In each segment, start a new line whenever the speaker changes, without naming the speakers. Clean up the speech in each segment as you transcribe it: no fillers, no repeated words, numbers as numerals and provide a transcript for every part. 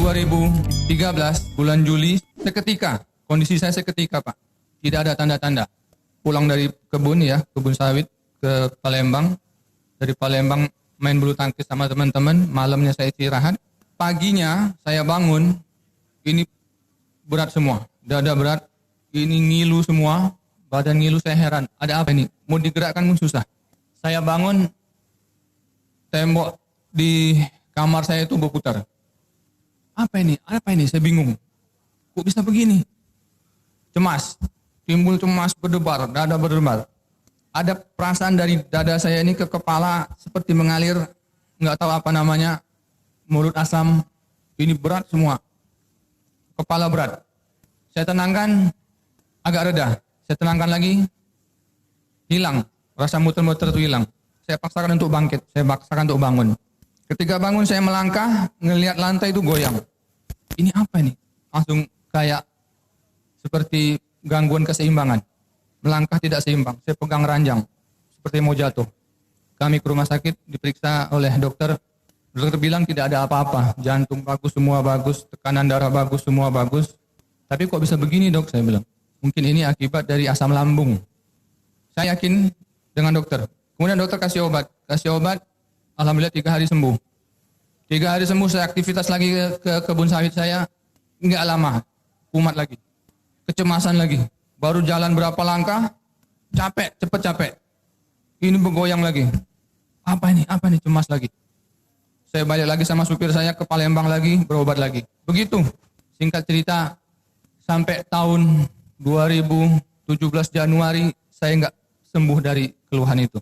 2013 bulan Juli seketika, kondisi saya seketika Pak, tidak ada tanda-tanda. Pulang dari kebun ya, kebun sawit ke Palembang, dari Palembang main bulu tangkis sama teman-teman, malamnya saya istirahat, paginya saya bangun, ini berat semua, dada berat, ini ngilu semua, badan ngilu, saya heran, ada apa ini? Mau digerakkan pun susah. Saya bangun, tembok di kamar saya itu berputar. Apa ini? Apa ini? Saya bingung. Kok bisa begini? Cemas. Timbul cemas, berdebar, dada berdebar. Ada perasaan dari dada saya ini ke kepala seperti mengalir, nggak tahu apa namanya, mulut asam. Ini berat semua. Kepala berat. Saya tenangkan, agak reda. Saya tenangkan lagi, hilang. Rasa muter-muter itu hilang. Saya paksakan untuk bangkit, saya paksakan untuk bangun. Ketika bangun saya melangkah, ngelihat lantai itu goyang. Ini apa ini? Langsung kayak seperti gangguan keseimbangan. Melangkah tidak seimbang. Saya pegang ranjang, seperti mau jatuh. Kami ke rumah sakit, diperiksa oleh dokter. Dokter bilang tidak ada apa-apa. Jantung bagus, semua bagus. Tekanan darah bagus, semua bagus. Tapi kok bisa begini dok? Saya bilang. Mungkin ini akibat dari asam lambung. Saya yakin dengan dokter. Kemudian dokter kasih obat. Alhamdulillah 3 hari sembuh. 3 hari sembuh, saya aktivitas lagi ke kebun sawit saya. Enggak lama, kumat lagi. Kecemasan lagi. Baru jalan berapa langkah, cepet capek. Ini bergoyang lagi. Apa ini? Cemas lagi. Saya balik lagi sama supir saya ke Palembang lagi, berobat lagi. Begitu, singkat cerita, sampai tahun 2017 Januari, saya enggak sembuh dari keluhan itu.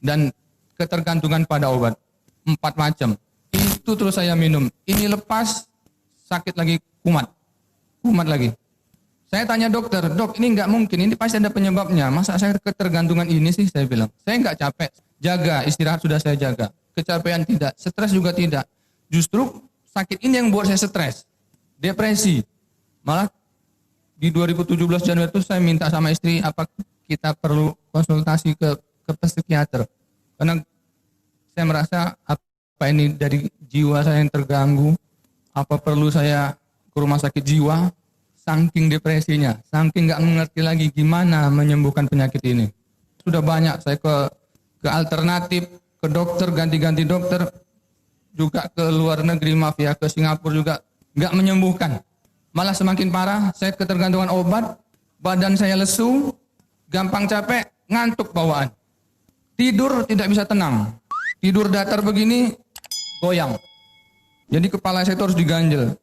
Dan ketergantungan pada obat 4 macam itu terus saya minum, ini lepas sakit lagi, kumat lagi. Saya tanya dokter, dok ini nggak mungkin, ini pasti ada penyebabnya, masa saya ketergantungan ini sih? Saya bilang, saya nggak capek, jaga istirahat sudah saya jaga, kecapean tidak, stres juga tidak, justru sakit ini yang buat saya stres, depresi. Malah di 2017 Januari itu saya minta sama istri, apa kita perlu konsultasi ke psikiater, karena saya merasa apa ini dari jiwa saya yang terganggu, apa perlu saya ke rumah sakit jiwa, saking depresinya, saking nggak mengerti lagi gimana menyembuhkan penyakit ini. Sudah banyak saya ke alternatif, ke dokter, ganti-ganti dokter, juga ke luar negeri, mafia ke Singapura juga nggak menyembuhkan, malah semakin parah. Saya ketergantungan obat, badan saya lesu, gampang capek, ngantuk bawaan. Tidur tidak bisa tenang. Tidur datar begini, goyang. Jadi kepala saya itu harus diganjel.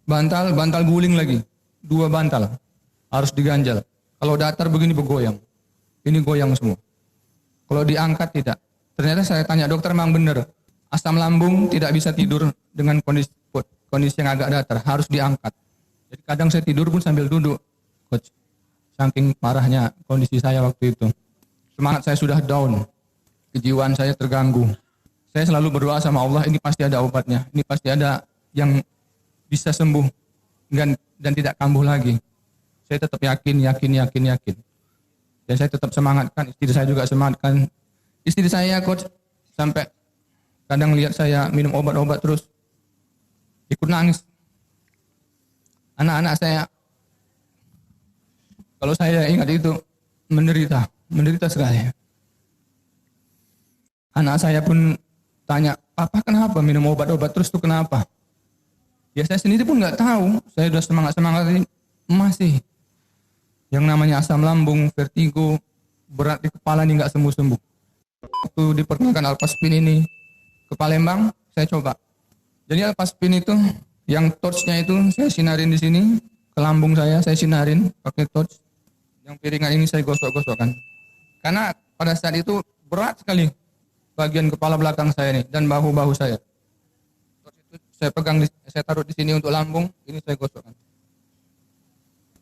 Bantal guling lagi. 2 bantal. Harus diganjel. Kalau datar begini bergoyang. Ini goyang semua. Kalau diangkat tidak. Ternyata saya tanya dokter, memang benar. Asam lambung tidak bisa tidur dengan kondisi yang agak datar. Harus diangkat. Jadi kadang saya tidur pun sambil duduk. Coach. Saking parahnya kondisi saya waktu itu. Semangat saya sudah down. Kejiwaan saya terganggu. Saya selalu berdoa sama Allah, ini pasti ada obatnya. Ini pasti ada yang bisa sembuh dan tidak kambuh lagi. Saya tetap yakin. Dan saya tetap semangatkan, istri saya juga semangatkan. Istri saya coach sampai kadang lihat saya minum obat-obat terus ikut nangis. Anak-anak saya, kalau saya ingat itu menderita sekali. Anak saya pun tanya, papa kenapa minum obat-obat terus tuh kenapa? Ya saya sendiri pun nggak tahu. Saya udah semangat ini masih yang namanya asam lambung, vertigo, berat di kepala ini nggak sembuh-sembuh. Waktu diperkenalkan Alpaspin ini ke Palembang, saya coba. Jadi Alpaspin itu yang torchnya itu saya sinarin di sini ke lambung saya sinarin pakai torch. Yang piringan ini saya gosok-gosokkan. Karena pada saat itu berat sekali bagian kepala belakang saya ini dan bahu-bahu saya. Terus itu saya pegang, saya taruh di sini untuk lambung, ini saya gosokkan.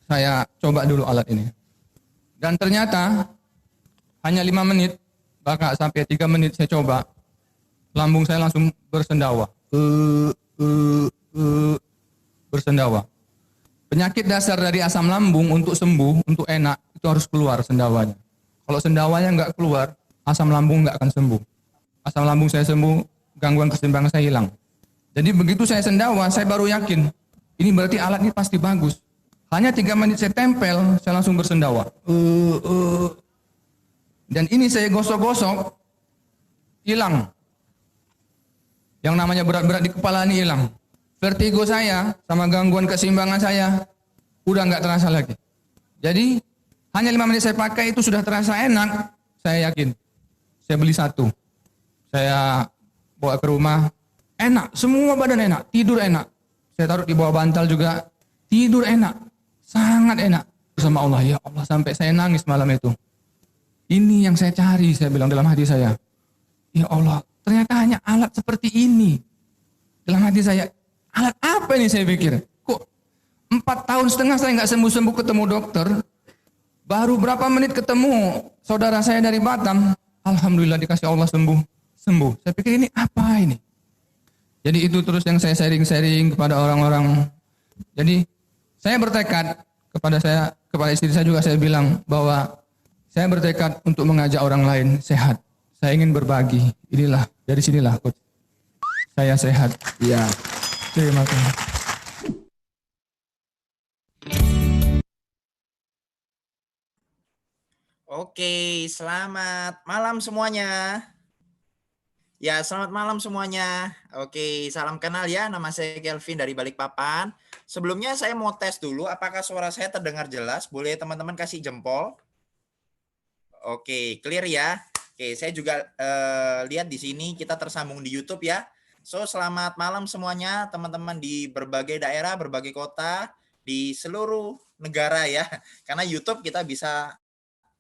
Saya coba dulu alat ini. Dan ternyata hanya 5 menit, bahkan sampai 3 menit saya coba, lambung saya langsung bersendawa. Bersendawa. Penyakit dasar dari asam lambung untuk sembuh, untuk enak, itu harus keluar sendawanya. Kalau sendawanya nggak keluar, asam lambung nggak akan sembuh. Asam lambung saya sembuh, gangguan keseimbangan saya hilang. Jadi begitu saya sendawa, saya baru yakin, ini berarti alat ini pasti bagus. Hanya 3 menit saya tempel, saya langsung bersendawa. Dan ini saya gosok-gosok, hilang. Yang namanya berat-berat di kepala ini hilang. Vertigo saya sama gangguan keseimbangan saya udah nggak terasa lagi. Jadi hanya 5 menit saya pakai itu sudah terasa enak. Saya yakin. Saya beli 1. Saya bawa ke rumah. Enak, semua badan enak, tidur enak. Saya taruh di bawah bantal juga, tidur enak, sangat enak. Sama Allah, ya Allah, sampai saya nangis malam itu. Ini yang saya cari, saya bilang dalam hati saya. Ya Allah, ternyata hanya alat seperti ini. Dalam hati saya, alat apa ini saya pikir? Kok 4,5 tahun saya nggak sembuh-sembuh ketemu dokter. Baru berapa menit ketemu saudara saya dari Batam. Alhamdulillah dikasih Allah sembuh. Saya pikir ini apa ini? Jadi itu terus yang saya sharing-sharing kepada orang-orang. Jadi saya bertekad kepada istri saya juga saya bilang bahwa saya bertekad untuk mengajak orang lain sehat. Saya ingin berbagi. Dari sinilah coach. Saya sehat.
Iya.
Terima kasih.
Oke, selamat malam semuanya. Ya, selamat malam semuanya. Oke, salam kenal ya. Nama saya Kelvin dari Balikpapan. Sebelumnya saya mau tes dulu apakah suara saya terdengar jelas. Boleh teman-teman kasih jempol? Oke, clear ya. Oke, saya juga lihat di sini kita tersambung di YouTube ya. So, selamat malam semuanya teman-teman di berbagai daerah, berbagai kota, di seluruh negara ya. Karena YouTube kita bisa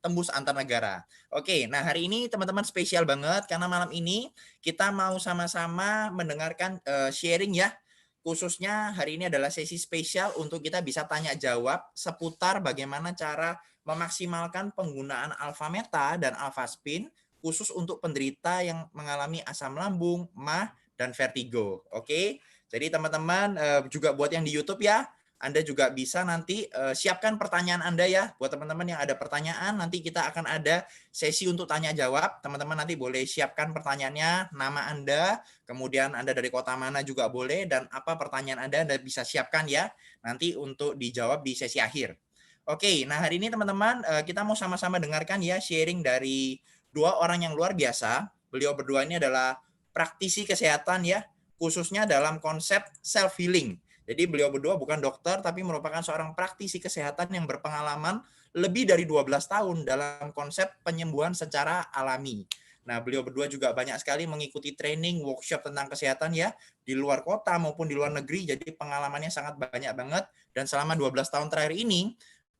tembus antar negara. Oke, nah hari ini teman-teman spesial banget karena malam ini kita mau sama-sama mendengarkan sharing ya. Khususnya hari ini adalah sesi spesial untuk kita bisa tanya jawab seputar bagaimana cara memaksimalkan penggunaan alfa meta dan alfa spin khusus untuk penderita yang mengalami asam lambung, MAH, dan vertigo. Oke, jadi teman-teman juga buat yang di YouTube ya, Anda juga bisa nanti siapkan pertanyaan Anda ya. Buat teman-teman yang ada pertanyaan, nanti kita akan ada sesi untuk tanya jawab. Teman-teman nanti boleh siapkan pertanyaannya, nama Anda, kemudian Anda dari kota mana juga boleh, dan apa pertanyaan Anda bisa siapkan ya, nanti untuk dijawab di sesi akhir. Oke, nah hari ini teman-teman kita mau sama-sama dengarkan ya sharing dari 2 orang yang luar biasa. Beliau berdua ini adalah praktisi kesehatan ya, khususnya dalam konsep self-healing. Jadi beliau berdua bukan dokter, tapi merupakan seorang praktisi kesehatan yang berpengalaman lebih dari 12 tahun dalam konsep penyembuhan secara alami. Nah, beliau berdua juga banyak sekali mengikuti training, workshop tentang kesehatan ya, di luar kota maupun di luar negeri, jadi pengalamannya sangat banyak banget. Dan selama 12 tahun terakhir ini,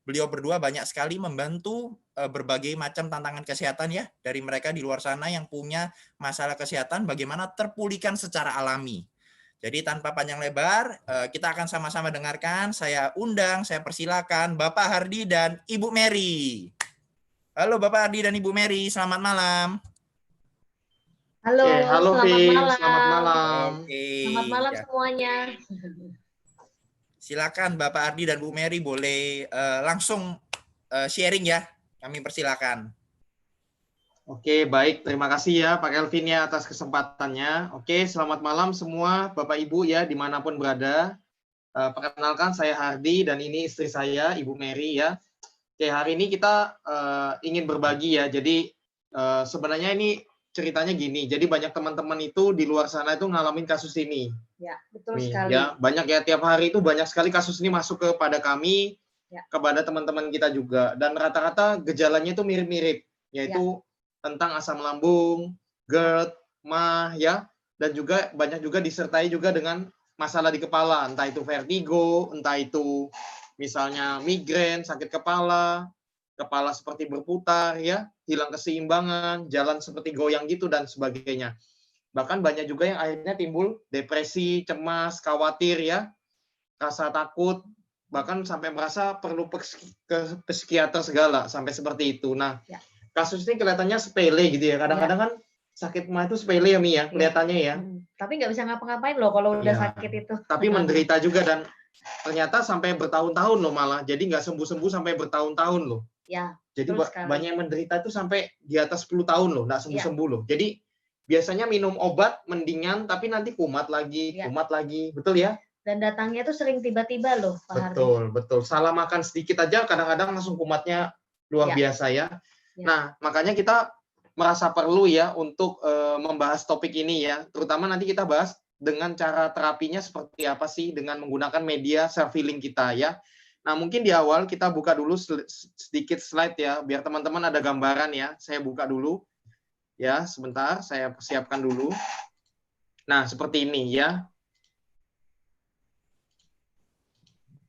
beliau berdua banyak sekali membantu berbagai macam tantangan kesehatan ya, dari mereka di luar sana yang punya masalah kesehatan, bagaimana terpulihkan secara alami. Jadi tanpa panjang lebar, kita akan sama-sama dengarkan. Saya undang, saya persilakan Bapak Hardy dan Ibu Mary. Halo Bapak Hardy dan Ibu Mary, selamat malam.
Halo,
halo
selamat
Vi,
malam.
selamat malam.
Oke,
Selamat malam
ya.
semuanya.
Silakan Bapak Hardy dan Bu Mary boleh langsung sharing ya. Kami persilakan.
Oke, baik. Terima kasih ya Pak Kelvin ya atas kesempatannya. Oke, selamat malam semua Bapak Ibu ya dimanapun berada. Perkenalkan saya Hardy dan ini istri saya Ibu Mary ya. Oke, hari ini kita ingin berbagi ya. Jadi sebenarnya ini ceritanya gini. Jadi banyak teman-teman itu di luar sana itu ngalamin kasus ini.
Ya, betul
Nih,
sekali.
ya, banyak ya tiap hari itu banyak sekali kasus ini masuk kepada kami,
Ya.
kepada teman-teman kita juga. Dan rata-rata gejalanya itu mirip-mirip, yaitu tentang asam lambung, GERD, MAH ya, dan juga banyak juga disertai juga dengan masalah di kepala, entah itu vertigo, entah itu misalnya migrain, sakit kepala, kepala seperti berputar ya, hilang keseimbangan, jalan seperti goyang gitu dan sebagainya. Bahkan banyak juga yang akhirnya timbul depresi, cemas, khawatir ya, rasa takut, bahkan sampai merasa perlu ke psikiater segala, sampai seperti itu. Nah, kasus ini kelihatannya sepele gitu ya. Kadang-kadang kan sakit mah itu sepele ya Mi ya, kelihatannya ya.
Tapi nggak bisa ngapa-ngapain loh kalau udah sakit itu.
Tapi menderita juga dan ternyata sampai bertahun-tahun loh malah. Jadi nggak sembuh-sembuh sampai bertahun-tahun loh.
Ya.
Jadi banyak yang menderita itu sampai di atas 10 tahun loh, nggak sembuh-sembuh loh. Jadi biasanya minum obat mendingan, tapi nanti kumat lagi,
Ya.
kumat lagi. Betul ya?
Dan datangnya tuh sering tiba-tiba loh, Pak Hardi.
Betul, betul. Salah makan sedikit aja kadang-kadang langsung kumatnya luar
Ya.
biasa ya.
Ya.
Nah, makanya kita merasa perlu ya untuk membahas topik ini ya. Terutama nanti kita bahas dengan cara terapinya seperti apa sih dengan menggunakan media self healing kita ya. Nah, mungkin di awal kita buka dulu sedikit slide ya, biar teman-teman ada gambaran ya. Saya buka dulu. Ya, sebentar, saya persiapkan dulu. Nah, seperti ini ya.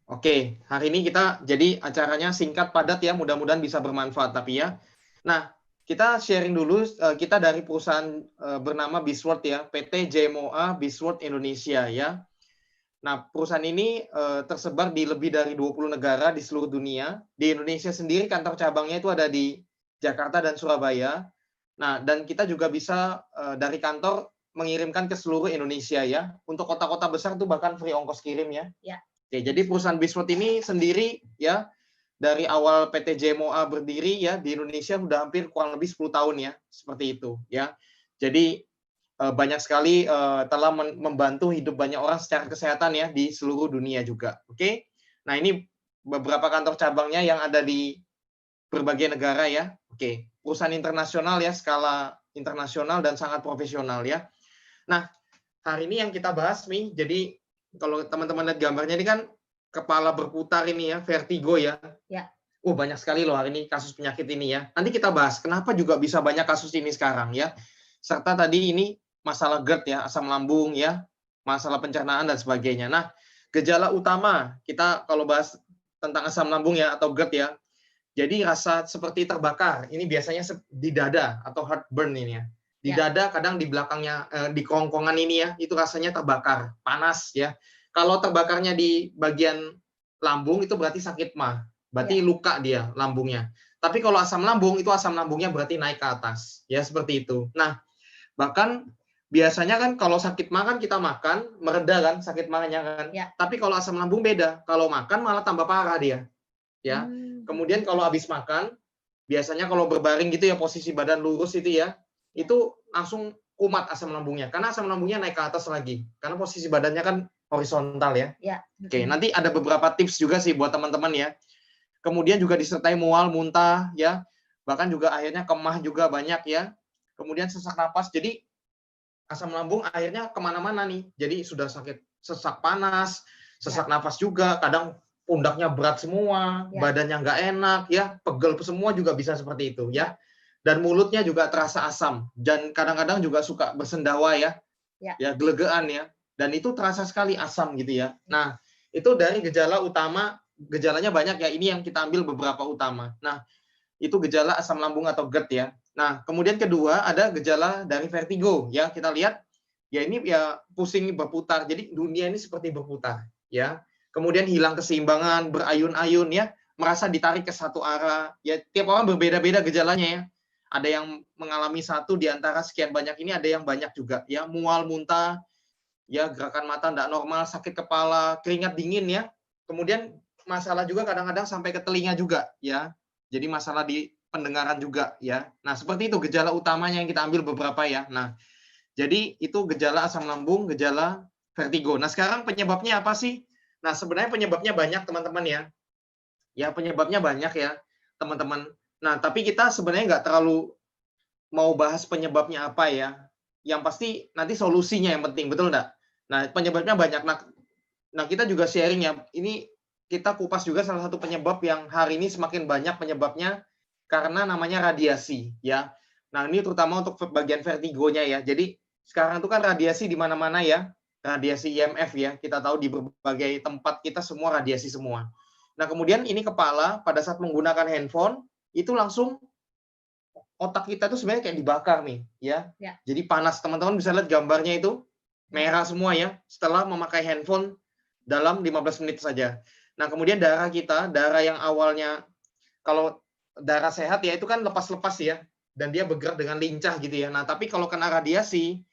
Oke, hari ini kita jadi acaranya singkat padat ya, mudah-mudahan bisa bermanfaat tapi ya. Nah, kita sharing dulu, kita dari perusahaan bernama Bisworth ya, PT JMOA Bisworth Indonesia ya. Nah, perusahaan ini tersebar di lebih dari 20 negara di seluruh dunia. Di Indonesia sendiri kantor cabangnya itu ada di Jakarta dan Surabaya. Nah, dan kita juga bisa dari kantor mengirimkan ke seluruh Indonesia ya. Untuk kota-kota besar itu bahkan free ongkos kirim ya.
Ya.
Oke, jadi perusahaan Bisworth ini sendiri ya dari awal PT JMOA berdiri ya di Indonesia sudah hampir kurang lebih 10 tahun ya, seperti itu ya. Jadi banyak sekali telah membantu hidup banyak orang secara kesehatan ya di seluruh dunia juga. Oke. Nah, ini beberapa kantor cabangnya yang ada di berbagai negara ya. Oke, perusahaan internasional ya, skala internasional dan sangat profesional ya. Nah, hari ini yang kita bahas nih, jadi kalau teman-teman lihat gambarnya ini kan kepala berputar ini ya, vertigo ya.
Ya.
Banyak sekali loh hari ini kasus penyakit ini ya. Nanti kita bahas kenapa juga bisa banyak kasus ini sekarang ya. Serta tadi ini masalah GERD ya, asam lambung ya, masalah pencernaan dan sebagainya. Nah, gejala utama kita kalau bahas tentang asam lambung ya atau GERD ya. Jadi rasa seperti terbakar. Ini biasanya di dada atau heartburn ini ya. Di dada, kadang di belakangnya, di kerongkongan ini ya, itu rasanya terbakar, panas ya. Kalau terbakarnya di bagian lambung, itu berarti sakit mah. Berarti luka dia lambungnya. Tapi kalau asam lambung, itu asam lambungnya berarti naik ke atas. Ya, seperti itu. Nah, bahkan biasanya kan kalau sakit mah kan kita makan, mereda kan sakit mahnya kan.
Ya.
Tapi kalau asam lambung beda. Kalau makan malah tambah parah dia. Ya. Kemudian kalau habis makan, biasanya kalau berbaring gitu ya, posisi badan lurus itu ya, itu langsung kumat asam lambungnya karena asam lambungnya naik ke atas lagi karena posisi badannya kan horizontal ya. Oke, nanti ada beberapa tips juga sih buat teman-teman ya. Kemudian juga disertai mual, muntah ya, bahkan juga akhirnya kemah juga banyak ya. Kemudian sesak napas, jadi asam lambung akhirnya kemana-mana nih. Jadi sudah sakit sesak panas, sesak napas juga, kadang pundaknya berat semua, badannya nggak enak ya, pegel semua juga bisa seperti itu ya. Dan mulutnya juga terasa asam dan kadang-kadang juga suka bersendawa ya, ya gelegean ya, dan itu terasa sekali asam gitu ya. Nah, itu dari gejala utama, gejalanya banyak ya, ini yang kita ambil beberapa utama. Nah, itu gejala asam lambung atau GERD ya. Nah, kemudian kedua ada gejala dari vertigo ya, kita lihat ya ini ya pusing berputar, jadi dunia ini seperti berputar ya. Kemudian hilang keseimbangan, berayun-ayun ya, merasa ditarik ke satu arah ya, tiap orang berbeda-beda gejalanya ya. Ada yang mengalami satu di antara sekian banyak ini, ada yang banyak juga ya, mual, muntah, ya gerakan mata tidak normal, sakit kepala, keringat dingin ya. Kemudian masalah juga kadang-kadang sampai ke telinga juga ya. Jadi masalah di pendengaran juga ya. Nah, seperti itu gejala utamanya yang kita ambil beberapa ya. Nah, jadi itu gejala asam lambung, gejala vertigo. Nah, sekarang penyebabnya apa sih? Nah, sebenarnya penyebabnya banyak teman-teman ya. Ya, penyebabnya banyak ya, teman-teman. Nah, tapi kita sebenarnya nggak terlalu mau bahas penyebabnya apa ya. Yang pasti nanti solusinya yang penting, betul nggak? Nah, penyebabnya banyak. Nah, kita juga sharing ya. Ini kita kupas juga salah satu penyebab yang hari ini semakin banyak penyebabnya karena namanya radiasi ya. Nah, ini terutama untuk bagian vertigonya ya. Jadi sekarang itu kan radiasi di mana-mana ya. Radiasi IMF ya. Kita tahu di berbagai tempat kita semua radiasi semua. Nah, kemudian ini kepala pada saat menggunakan handphone itu langsung otak kita tuh sebenarnya kayak dibakar nih ya. Jadi panas, teman-teman bisa lihat gambarnya itu merah semua ya setelah memakai handphone dalam 15 menit saja. Nah, kemudian darah kita, darah yang awalnya kalau darah sehat ya itu kan lepas-lepas ya dan dia bergerak dengan lincah gitu ya. Nah, tapi kalau kena radiasi,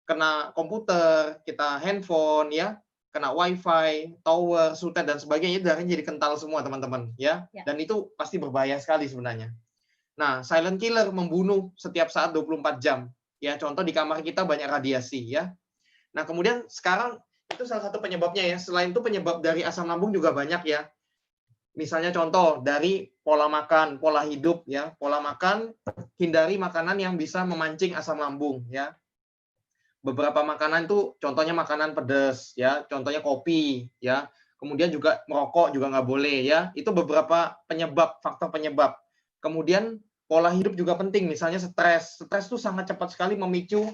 kena komputer, kita handphone ya, kena wifi, tower, sutet dan sebagainya, darahnya jadi kental semua teman-teman ya. Dan itu pasti berbahaya sekali sebenarnya. Nah, silent killer membunuh setiap saat 24 jam. Ya, contoh di kamar kita banyak radiasi ya. Nah, kemudian sekarang itu salah satu penyebabnya ya. Selain itu penyebab dari asam lambung juga banyak ya. Misalnya contoh dari pola makan, pola hidup ya. Pola makan, hindari makanan yang bisa memancing asam lambung ya. Beberapa makanan itu contohnya makanan pedas ya, contohnya kopi ya. Kemudian juga merokok juga nggak boleh ya. Itu beberapa penyebab, faktor penyebab. Kemudian pola hidup juga penting, misalnya stres. Stres itu sangat cepat sekali memicu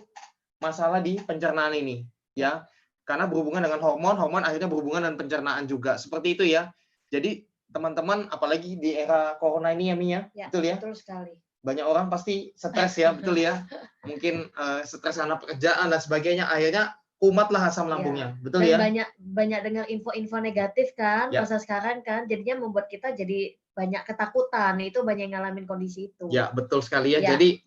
masalah di pencernaan ini ya. Karena berhubungan dengan hormon, hormon akhirnya berhubungan dengan pencernaan juga. Seperti itu ya. Jadi teman-teman apalagi di era corona ini ya Mia,
Ya,
betul ya?
betul sekali.
Banyak orang pasti stres ya, betul ya. Mungkin stres karena pekerjaan dan sebagainya, akhirnya kumatlah asam lambungnya, betul
Dan
ya?
banyak dengar info-info negatif kan
Ya.
masa sekarang kan, jadinya membuat kita jadi banyak ketakutan. Itu banyak yang ngalamin kondisi itu.
Ya, betul sekali ya.
Ya.
Jadi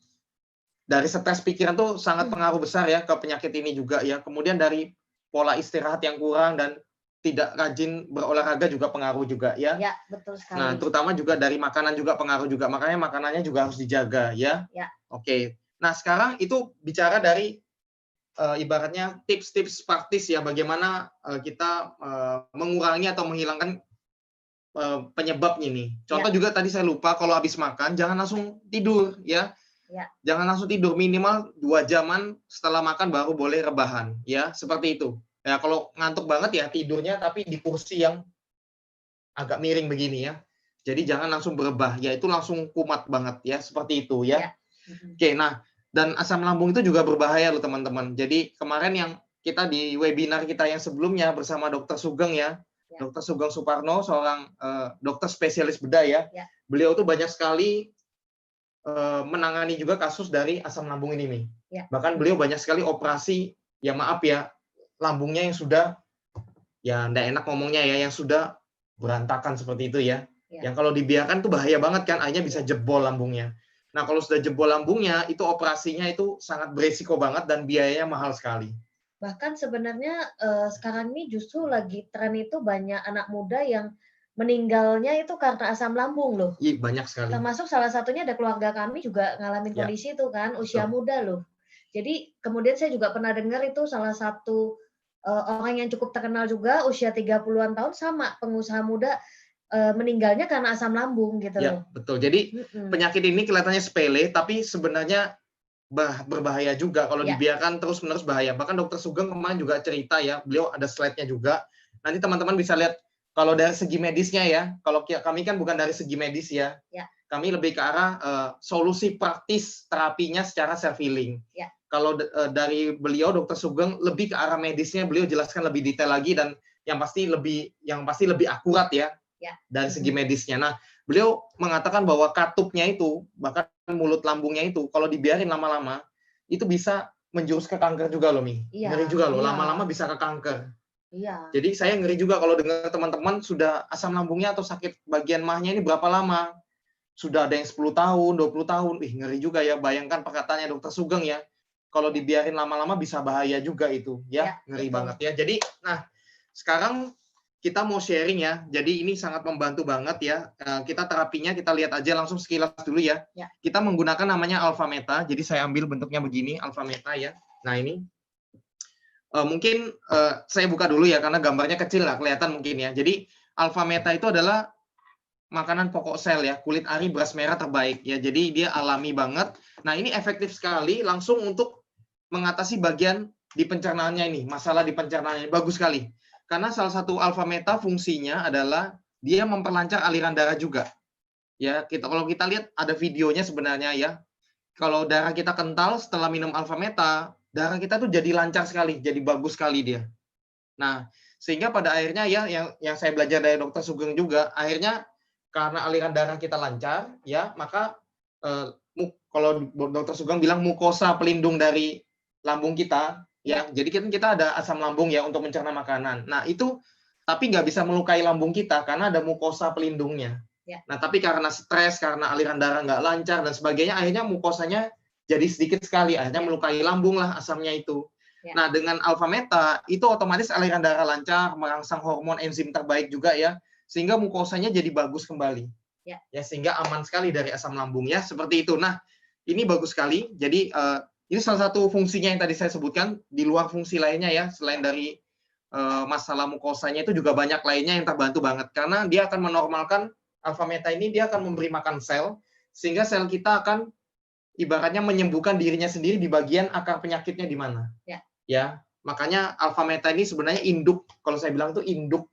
dari stres pikiran tuh sangat pengaruh besar ya ke penyakit ini juga ya. Kemudian dari pola istirahat yang kurang dan tidak rajin berolahraga juga pengaruh juga ya.
Ya, betul sekali.
Nah, terutama juga dari makanan juga pengaruh juga. Makanya makanannya juga harus dijaga ya.
Ya.
Oke. Nah, sekarang itu bicara dari ibaratnya tips-tips praktis ya bagaimana kita mengurangi atau menghilangkan penyebabnya nih. Contoh juga tadi saya lupa, kalau habis makan jangan langsung tidur ya.
Ya.
Jangan langsung tidur, minimal 2 jaman setelah makan baru boleh rebahan ya, seperti itu. Ya kalau ngantuk banget ya tidurnya tapi di kursi yang agak miring begini ya. Jadi jangan langsung berebah, ya itu langsung kumat banget ya, seperti itu ya.
Ya.
Oke, nah dan asam lambung itu juga berbahaya loh teman-teman. Jadi kemarin yang kita di webinar kita yang sebelumnya bersama Dr. Sugeng ya. Dr. Sugeng Suparno, seorang dokter spesialis bedah ya. Beliau tuh banyak sekali menangani juga kasus dari asam lambung ini nih. Bahkan beliau banyak sekali operasi, ya maaf ya, lambungnya yang sudah, ya nggak enak ngomongnya ya, yang sudah berantakan seperti itu ya. Yang kalau dibiarkan tuh bahaya banget kan, akhirnya bisa jebol lambungnya. Nah kalau sudah jebol lambungnya, itu operasinya itu sangat beresiko banget dan biayanya mahal sekali.
Bahkan sebenarnya sekarang ini justru lagi tren itu banyak anak muda yang meninggalnya itu karena asam lambung loh.
Iya, banyak sekali.
Termasuk salah satunya ada keluarga kami juga ngalamin kondisi itu kan, usia muda loh. Jadi kemudian saya juga pernah dengar itu salah satu orang yang cukup terkenal juga, usia 30-an tahun sama, pengusaha muda meninggalnya karena asam lambung gitu loh.
Ya, betul. Jadi penyakit ini kelihatannya sepele, tapi sebenarnya berbahaya juga kalau dibiarkan terus-menerus bahaya. Bahkan Dr. Sugeng kemarin juga cerita ya, beliau ada slide-nya juga. Nanti teman-teman bisa lihat kalau dari segi medisnya ya. Kalau kami kan bukan dari segi medis ya. Kami lebih ke arah solusi praktis terapinya secara self healing. Kalau dari beliau Dr. Sugeng lebih ke arah medisnya, beliau jelaskan lebih detail lagi dan yang pasti lebih akurat ya. Dari segi medisnya. Nah, beliau mengatakan bahwa katupnya itu, bahkan mulut lambungnya itu, kalau dibiarin lama-lama, itu bisa menjurus ke kanker juga loh, Mi. Ngeri juga loh, lama-lama bisa ke kanker. Jadi saya ngeri juga kalau dengar teman-teman sudah asam lambungnya atau sakit bagian mahnya ini berapa lama. Sudah ada yang 10 tahun, 20 tahun. Ngeri juga ya, bayangkan perkataannya Dr. Sugeng ya. Kalau dibiarin lama-lama bisa bahaya juga itu, ya. Ngeri banget ya. Jadi, nah, sekarang kita mau sharing ya, jadi ini sangat membantu banget ya. Kita terapinya kita lihat aja langsung sekilas dulu ya. Kita menggunakan namanya Alpha Meta, jadi saya ambil bentuknya begini, Alpha Meta ya. Nah ini, mungkin saya buka dulu ya, karena gambarnya kecil nggak kelihatan mungkin ya. Jadi Alpha Meta itu adalah makanan pokok sel ya, kulit ari beras merah terbaik ya. Jadi dia alami banget. Nah ini efektif sekali langsung untuk mengatasi bagian di pencernaannya ini, masalah di pencernaannya, bagus sekali. Karena salah satu Alpha Meta fungsinya adalah dia memperlancar aliran darah juga. Ya, kalau kita lihat ada videonya sebenarnya ya. Kalau darah kita kental setelah minum Alpha Meta, darah kita tuh jadi lancar sekali, jadi bagus sekali dia. Nah, sehingga pada akhirnya ya yang saya belajar dari Dr. Sugeng juga, akhirnya karena aliran darah kita lancar ya, maka kalau Dr. Sugeng bilang mukosa pelindung dari lambung kita ya, jadi kita ada asam lambung ya untuk mencerna makanan. Nah itu tapi nggak bisa melukai lambung kita karena ada mukosa pelindungnya. Nah tapi karena stres, karena aliran darah nggak lancar dan sebagainya, akhirnya mukosanya jadi sedikit sekali, akhirnya melukai lambung lah asamnya itu. Nah dengan Alpha Meta itu otomatis aliran darah lancar, merangsang hormon enzim terbaik juga ya, sehingga mukosanya jadi bagus kembali. Ya sehingga aman sekali dari asam lambung ya, seperti itu. Nah ini bagus sekali. Jadi Ini salah satu fungsinya yang tadi saya sebutkan. Di luar fungsi lainnya ya, selain dari masalah mukosanya itu juga banyak lainnya yang terbantu banget. Karena dia akan menormalkan alfa meta ini, dia akan memberi makan sel, sehingga sel kita akan ibaratnya menyembuhkan dirinya sendiri di bagian akar penyakitnya di mana. Ya, makanya alfa meta ini sebenarnya induk. Kalau saya bilang itu induk.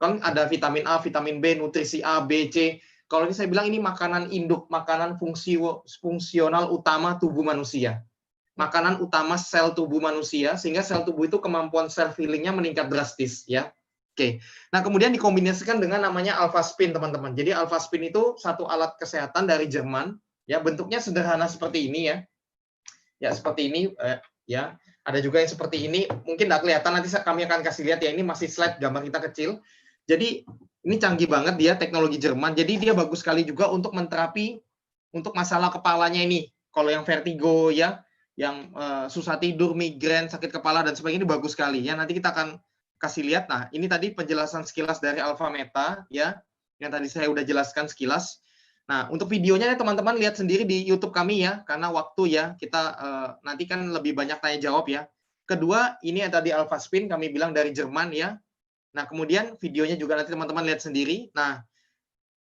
Kan ada vitamin A, vitamin B, nutrisi A, B, C. Kalau ini saya bilang ini makanan induk, makanan fungsional utama tubuh manusia. Makanan utama sel tubuh manusia, sehingga sel tubuh itu kemampuan self healing-nya meningkat drastis ya. Oke. Nah, kemudian dikombinasikan dengan namanya alpha spin, teman-teman. Jadi alpha spin itu satu alat kesehatan dari Jerman, ya, bentuknya sederhana seperti ini ya. Ya, seperti ini ya. Ada juga yang seperti ini, mungkin nggak kelihatan, nanti kami akan kasih lihat ya, ini masih slide gambar kita kecil. Jadi ini canggih banget dia, teknologi Jerman. Jadi dia bagus sekali juga untuk menterapi untuk masalah kepalanya ini. Kalau yang vertigo ya, yang susah tidur, migrain, sakit kepala dan sebagainya, ini bagus sekali ya. Nanti kita akan kasih lihat. Nah, ini tadi penjelasan sekilas dari alpha meta ya, yang tadi saya udah jelaskan sekilas. Nah, untuk videonya ya teman-teman lihat sendiri di YouTube kami ya, karena waktu ya, kita nanti kan lebih banyak tanya jawab ya. Kedua, ini yang tadi alpha spin kami bilang dari Jerman ya. Nah, kemudian videonya juga nanti teman-teman lihat sendiri. Nah,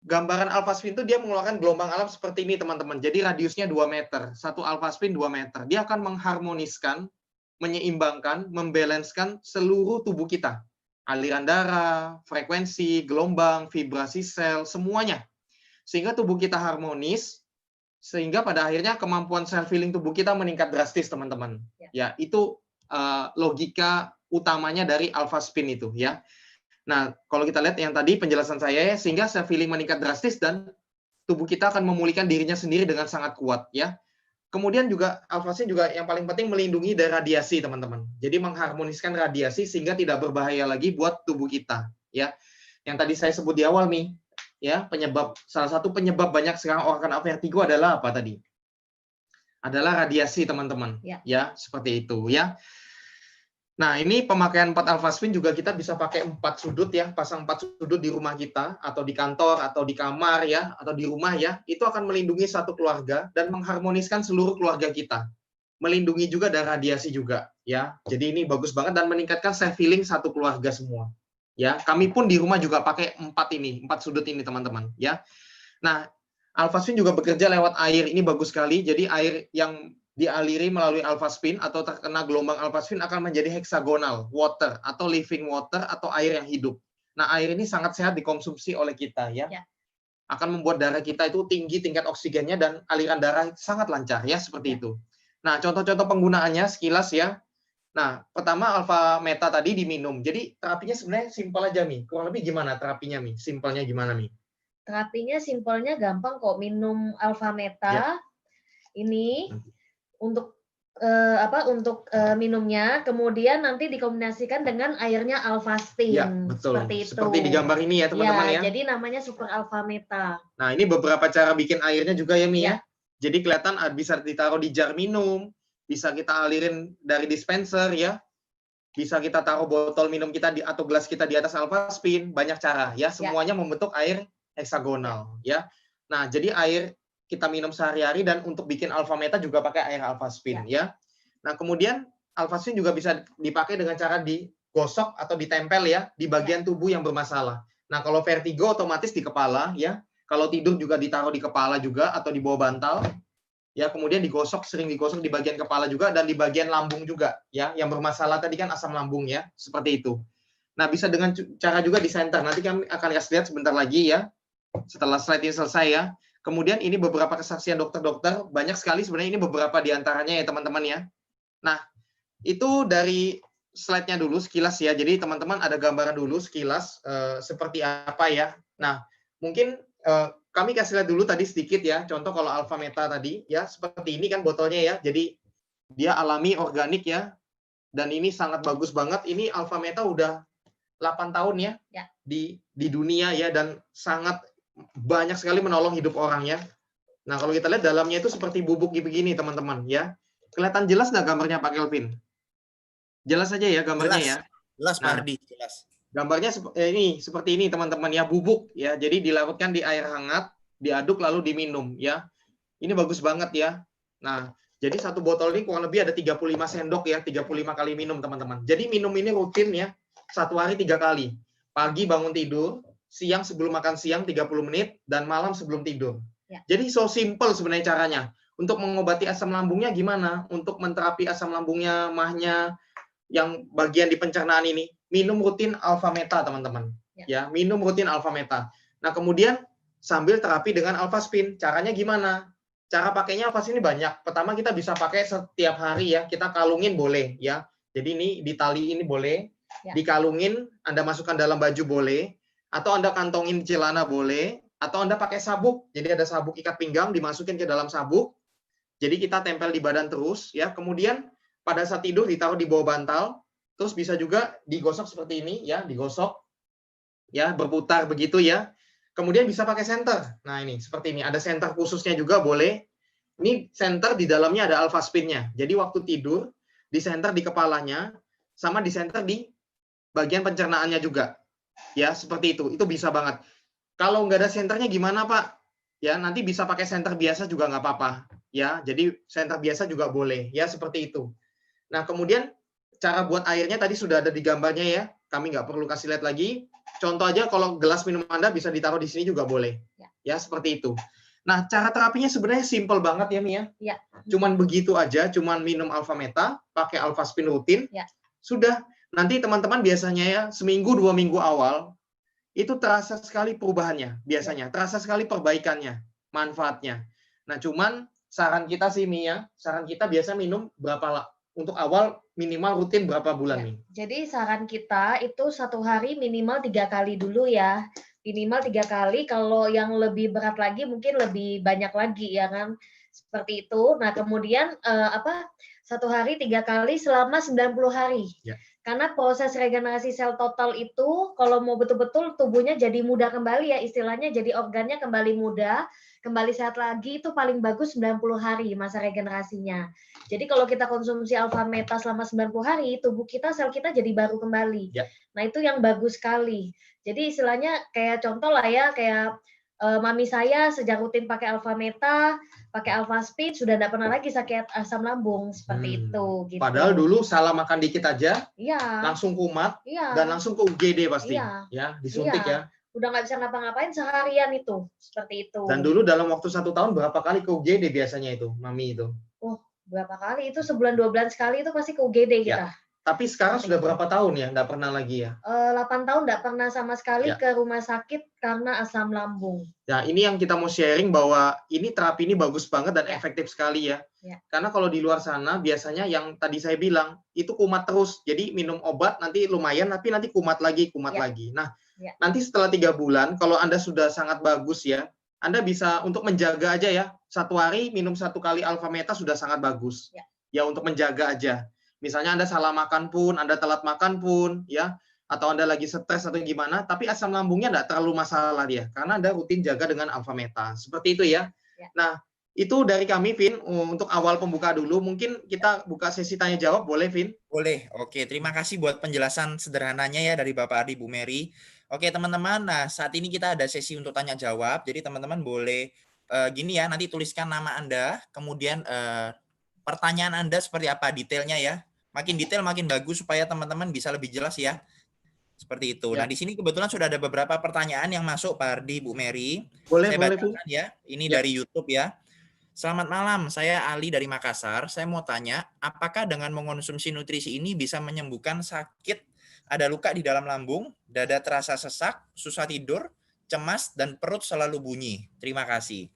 gambaran alpha spin itu dia mengeluarkan gelombang alam seperti ini, teman-teman. Jadi radiusnya 2 meter. Satu alpha spin 2 meter. Dia akan mengharmoniskan, menyeimbangkan, membalanskan seluruh tubuh kita. Aliran darah, frekuensi, gelombang, vibrasi sel, semuanya. Sehingga tubuh kita harmonis, sehingga pada akhirnya kemampuan self healing tubuh kita meningkat drastis, teman-teman. Ya, itu logika utamanya dari alpha spin itu ya. Nah, kalau kita lihat yang tadi penjelasan saya ya, sehingga self healing meningkat drastis dan tubuh kita akan memulihkan dirinya sendiri dengan sangat kuat ya. Kemudian juga alpha spin juga yang paling penting melindungi dari radiasi, teman-teman. Jadi mengharmoniskan radiasi sehingga tidak berbahaya lagi buat tubuh kita ya. Yang tadi saya sebut di awal nih ya, salah satu penyebab banyak sekarang orang kena vertigo adalah apa tadi? Adalah radiasi, teman-teman. Ya, seperti itu ya. Nah, ini pemakaian 4 alpha spin juga kita bisa pakai 4 sudut ya, pasang 4 sudut di rumah kita, atau di kantor, atau di kamar ya, atau di rumah ya, itu akan melindungi satu keluarga dan mengharmoniskan seluruh keluarga kita. Melindungi juga dari radiasi juga ya. Jadi ini bagus banget dan meningkatkan self healing satu keluarga semua. Ya, kami pun di rumah juga pakai 4 sudut ini, teman-teman ya. Nah, alpha spin juga bekerja lewat air, ini bagus sekali. Jadi air yang dialiri melalui alpha spin atau terkena gelombang alpha spin akan menjadi hexagonal water atau living water atau air yang hidup. Nah, air ini sangat sehat dikonsumsi oleh kita ya. Akan membuat darah kita itu tinggi tingkat oksigennya dan aliran darah sangat lancar ya, seperti itu. Nah, contoh-contoh penggunaannya sekilas ya. Nah, pertama alpha meta tadi diminum. Jadi terapinya sebenarnya simpel aja Mi. Kurang lebih gimana terapinya Mi? Simpelnya gimana Mi?
Terapinya simpelnya gampang kok. Minum alpha meta ini untuk minumnya, kemudian nanti dikombinasikan dengan airnya alpha spin.
Ya, betul.
Seperti itu.
Seperti di gambar ini ya, teman-teman ya.
Jadi namanya super alpha meta.
Nah, ini beberapa cara bikin airnya juga ya, Mi ya. Jadi kelihatan bisa ditaruh di jar minum, bisa kita alirin dari dispenser ya. Bisa kita taruh botol minum kita atau gelas kita di atas alpha spin, banyak cara ya. Semuanya membentuk air heksagonal ya. Nah, jadi air kita minum sehari-hari dan untuk bikin alpha meta juga pakai air alpha spin ya. Nah, kemudian alpha spin juga bisa dipakai dengan cara digosok atau ditempel ya di bagian tubuh yang bermasalah. Nah, kalau vertigo otomatis di kepala ya. Kalau tidur juga ditaruh di kepala juga atau di bawah bantal. Ya, kemudian digosok, sering digosok di bagian kepala juga dan di bagian lambung juga ya. Yang bermasalah tadi kan asam lambung ya, seperti itu. Nah, bisa dengan cara juga di center. Nanti kami akan kasih lihat sebentar lagi ya. Setelah slide ini selesai ya. Kemudian ini beberapa kesaksian dokter-dokter, banyak sekali sebenarnya, ini beberapa diantaranya ya teman-teman ya. Nah, itu dari slide-nya dulu sekilas ya, jadi teman-teman ada gambaran dulu sekilas seperti apa ya. Nah, mungkin kami kasih lihat dulu tadi sedikit ya, contoh kalau alpha meta tadi ya, seperti ini kan botolnya ya, jadi dia alami, organik ya, dan ini sangat bagus banget. Ini alpha meta udah 8 tahun ya. Di dunia ya, dan sangat banyak sekali menolong hidup orang ya. Nah, kalau kita lihat dalamnya itu seperti bubuk begini teman-teman ya. Kelihatan jelas nggak gambarnya Pak Kelvin? Jelas aja ya gambarnya ya.
Jelas Pak Ardi, jelas.
Gambarnya ini seperti ini teman-teman ya, bubuk ya. Jadi dilarutkan di air hangat, diaduk lalu diminum ya. Ini bagus banget ya. Nah, Jadi satu botol ini kurang lebih ada 35 sendok ya, 35 kali minum teman-teman. Jadi minum ini rutin ya, satu hari 3 kali. Pagi bangun tidur, siang sebelum makan siang 30 menit, dan malam sebelum tidur.
Ya.
Jadi so simple sebenarnya caranya. Untuk mengobati asam lambungnya gimana? Untuk menterapi asam lambungnya, mahnya, yang bagian di pencernaan ini, minum rutin alfa meta teman-teman. Ya, minum rutin alfa meta. Nah kemudian sambil terapi dengan alfa spin. Caranya gimana? Cara pakainya alfa spin ini banyak. Pertama kita bisa pakai setiap hari ya. Kita kalungin boleh ya. Jadi ini di tali ini boleh, dikalungin, Anda masukkan dalam baju boleh, atau Anda kantongin celana boleh, atau Anda pakai sabuk. Jadi ada sabuk ikat pinggang dimasukin ke dalam sabuk. Jadi kita tempel di badan terus ya. Kemudian pada saat tidur ditaruh di bawah bantal. Terus bisa juga digosok seperti ini ya, digosok ya, berputar begitu ya. Kemudian bisa pakai senter. Nah ini seperti ini, ada senter khususnya juga boleh. Ini senter di dalamnya ada alpha spin-nya. Jadi waktu tidur di senter di kepalanya sama di senter di bagian pencernaannya juga. Ya seperti itu. Itu bisa banget. Kalau nggak ada senternya gimana Pak? Ya nanti bisa pakai senter biasa juga nggak apa-apa. Ya jadi senter biasa juga boleh. Ya seperti itu. Nah kemudian cara buat airnya tadi sudah ada di gambarnya ya. Kami nggak perlu kasih lihat lagi. Contoh aja kalau gelas minum Anda bisa ditaruh di sini juga boleh. Ya, seperti itu. Nah, cara terapinya sebenarnya simple banget ya, Mia.
Ya.
Cuman begitu aja, cuman minum alfa meta, pakai alfa spin rutin.
Ya.
Sudah. Nanti teman-teman biasanya ya, seminggu 2 minggu awal, itu terasa sekali perubahannya biasanya. Terasa sekali perbaikannya, manfaatnya. Nah, cuman saran kita sih, Mia, saran kita biasa minum untuk awal minimal rutin berapa bulan nih?
Jadi saran kita itu satu hari minimal 3 kali dulu ya. Minimal 3 kali, kalau yang lebih berat lagi mungkin lebih banyak lagi ya kan. Seperti itu. Nah kemudian satu hari 3 kali selama 90 hari.
Ya.
Karena proses regenerasi sel total itu kalau mau betul-betul tubuhnya jadi muda kembali ya, istilahnya jadi organnya kembali muda, kembali sehat lagi, itu paling bagus 90 hari masa regenerasinya. Jadi kalau kita konsumsi alfa meta selama 90 hari, tubuh kita, sel kita jadi baru kembali.
Ya.
Nah itu yang bagus sekali. Jadi istilahnya kayak contoh lah ya, kayak mami saya sejak rutin pakai alfa meta, pakai alfa spin, sudah tidak pernah lagi sakit asam lambung seperti itu. Gitu.
Padahal dulu salah makan dikit aja,
iya,
langsung kumat,
iya,
dan langsung ke UGD pasti,
iya,
ya disuntik ya.
Udah nggak bisa ngapa-ngapain seharian itu, seperti itu.
Dan dulu dalam waktu 1 tahun berapa kali ke UGD biasanya itu, mami itu?
Oh, berapa kali? Itu sebulan 2 bulan sekali itu pasti ke UGD kita.
Ya. Tapi sekarang sudah berapa tahun ya, nggak pernah lagi ya?
8 tahun nggak pernah sama sekali ke rumah sakit karena asam lambung.
Nah, ini yang kita mau sharing bahwa ini terapi ini bagus banget dan efektif sekali ya. Karena kalau di luar sana biasanya yang tadi saya bilang itu kumat terus. Jadi minum obat nanti lumayan, tapi nanti kumat lagi. Nah, nanti setelah 3 bulan kalau Anda sudah sangat bagus ya, Anda bisa untuk menjaga aja ya. 1 hari minum 1 kali alfa meta sudah sangat bagus. Ya untuk menjaga aja. Misalnya Anda salah makan pun, Anda telat makan pun, ya, atau Anda lagi stres atau gimana, tapi asam lambungnya enggak terlalu masalah dia, karena Anda rutin jaga dengan alfa meta. Seperti itu ya. Nah, itu dari kami, Vin, untuk awal pembuka dulu. Mungkin kita buka sesi tanya jawab, boleh, Vin?
Boleh. Oke, terima kasih buat penjelasan sederhananya ya dari Bapak Adi, Bu Mary. Oke, teman-teman. Nah, saat ini kita ada sesi untuk tanya jawab. Jadi teman-teman boleh gini ya, nanti tuliskan nama Anda, kemudian pertanyaan Anda seperti apa detailnya ya. Makin detail makin bagus supaya teman-teman bisa lebih jelas ya. Seperti itu. Nah, di sini kebetulan sudah ada beberapa pertanyaan yang masuk, Pak Ardi, Bu Mary. Saya bacakan ya. Ini dari YouTube ya. Selamat malam, saya Ali dari Makassar. Saya mau tanya, apakah dengan mengonsumsi nutrisi ini bisa menyembuhkan sakit, ada luka di dalam lambung, dada terasa sesak, susah tidur, cemas, dan perut selalu bunyi? Terima kasih.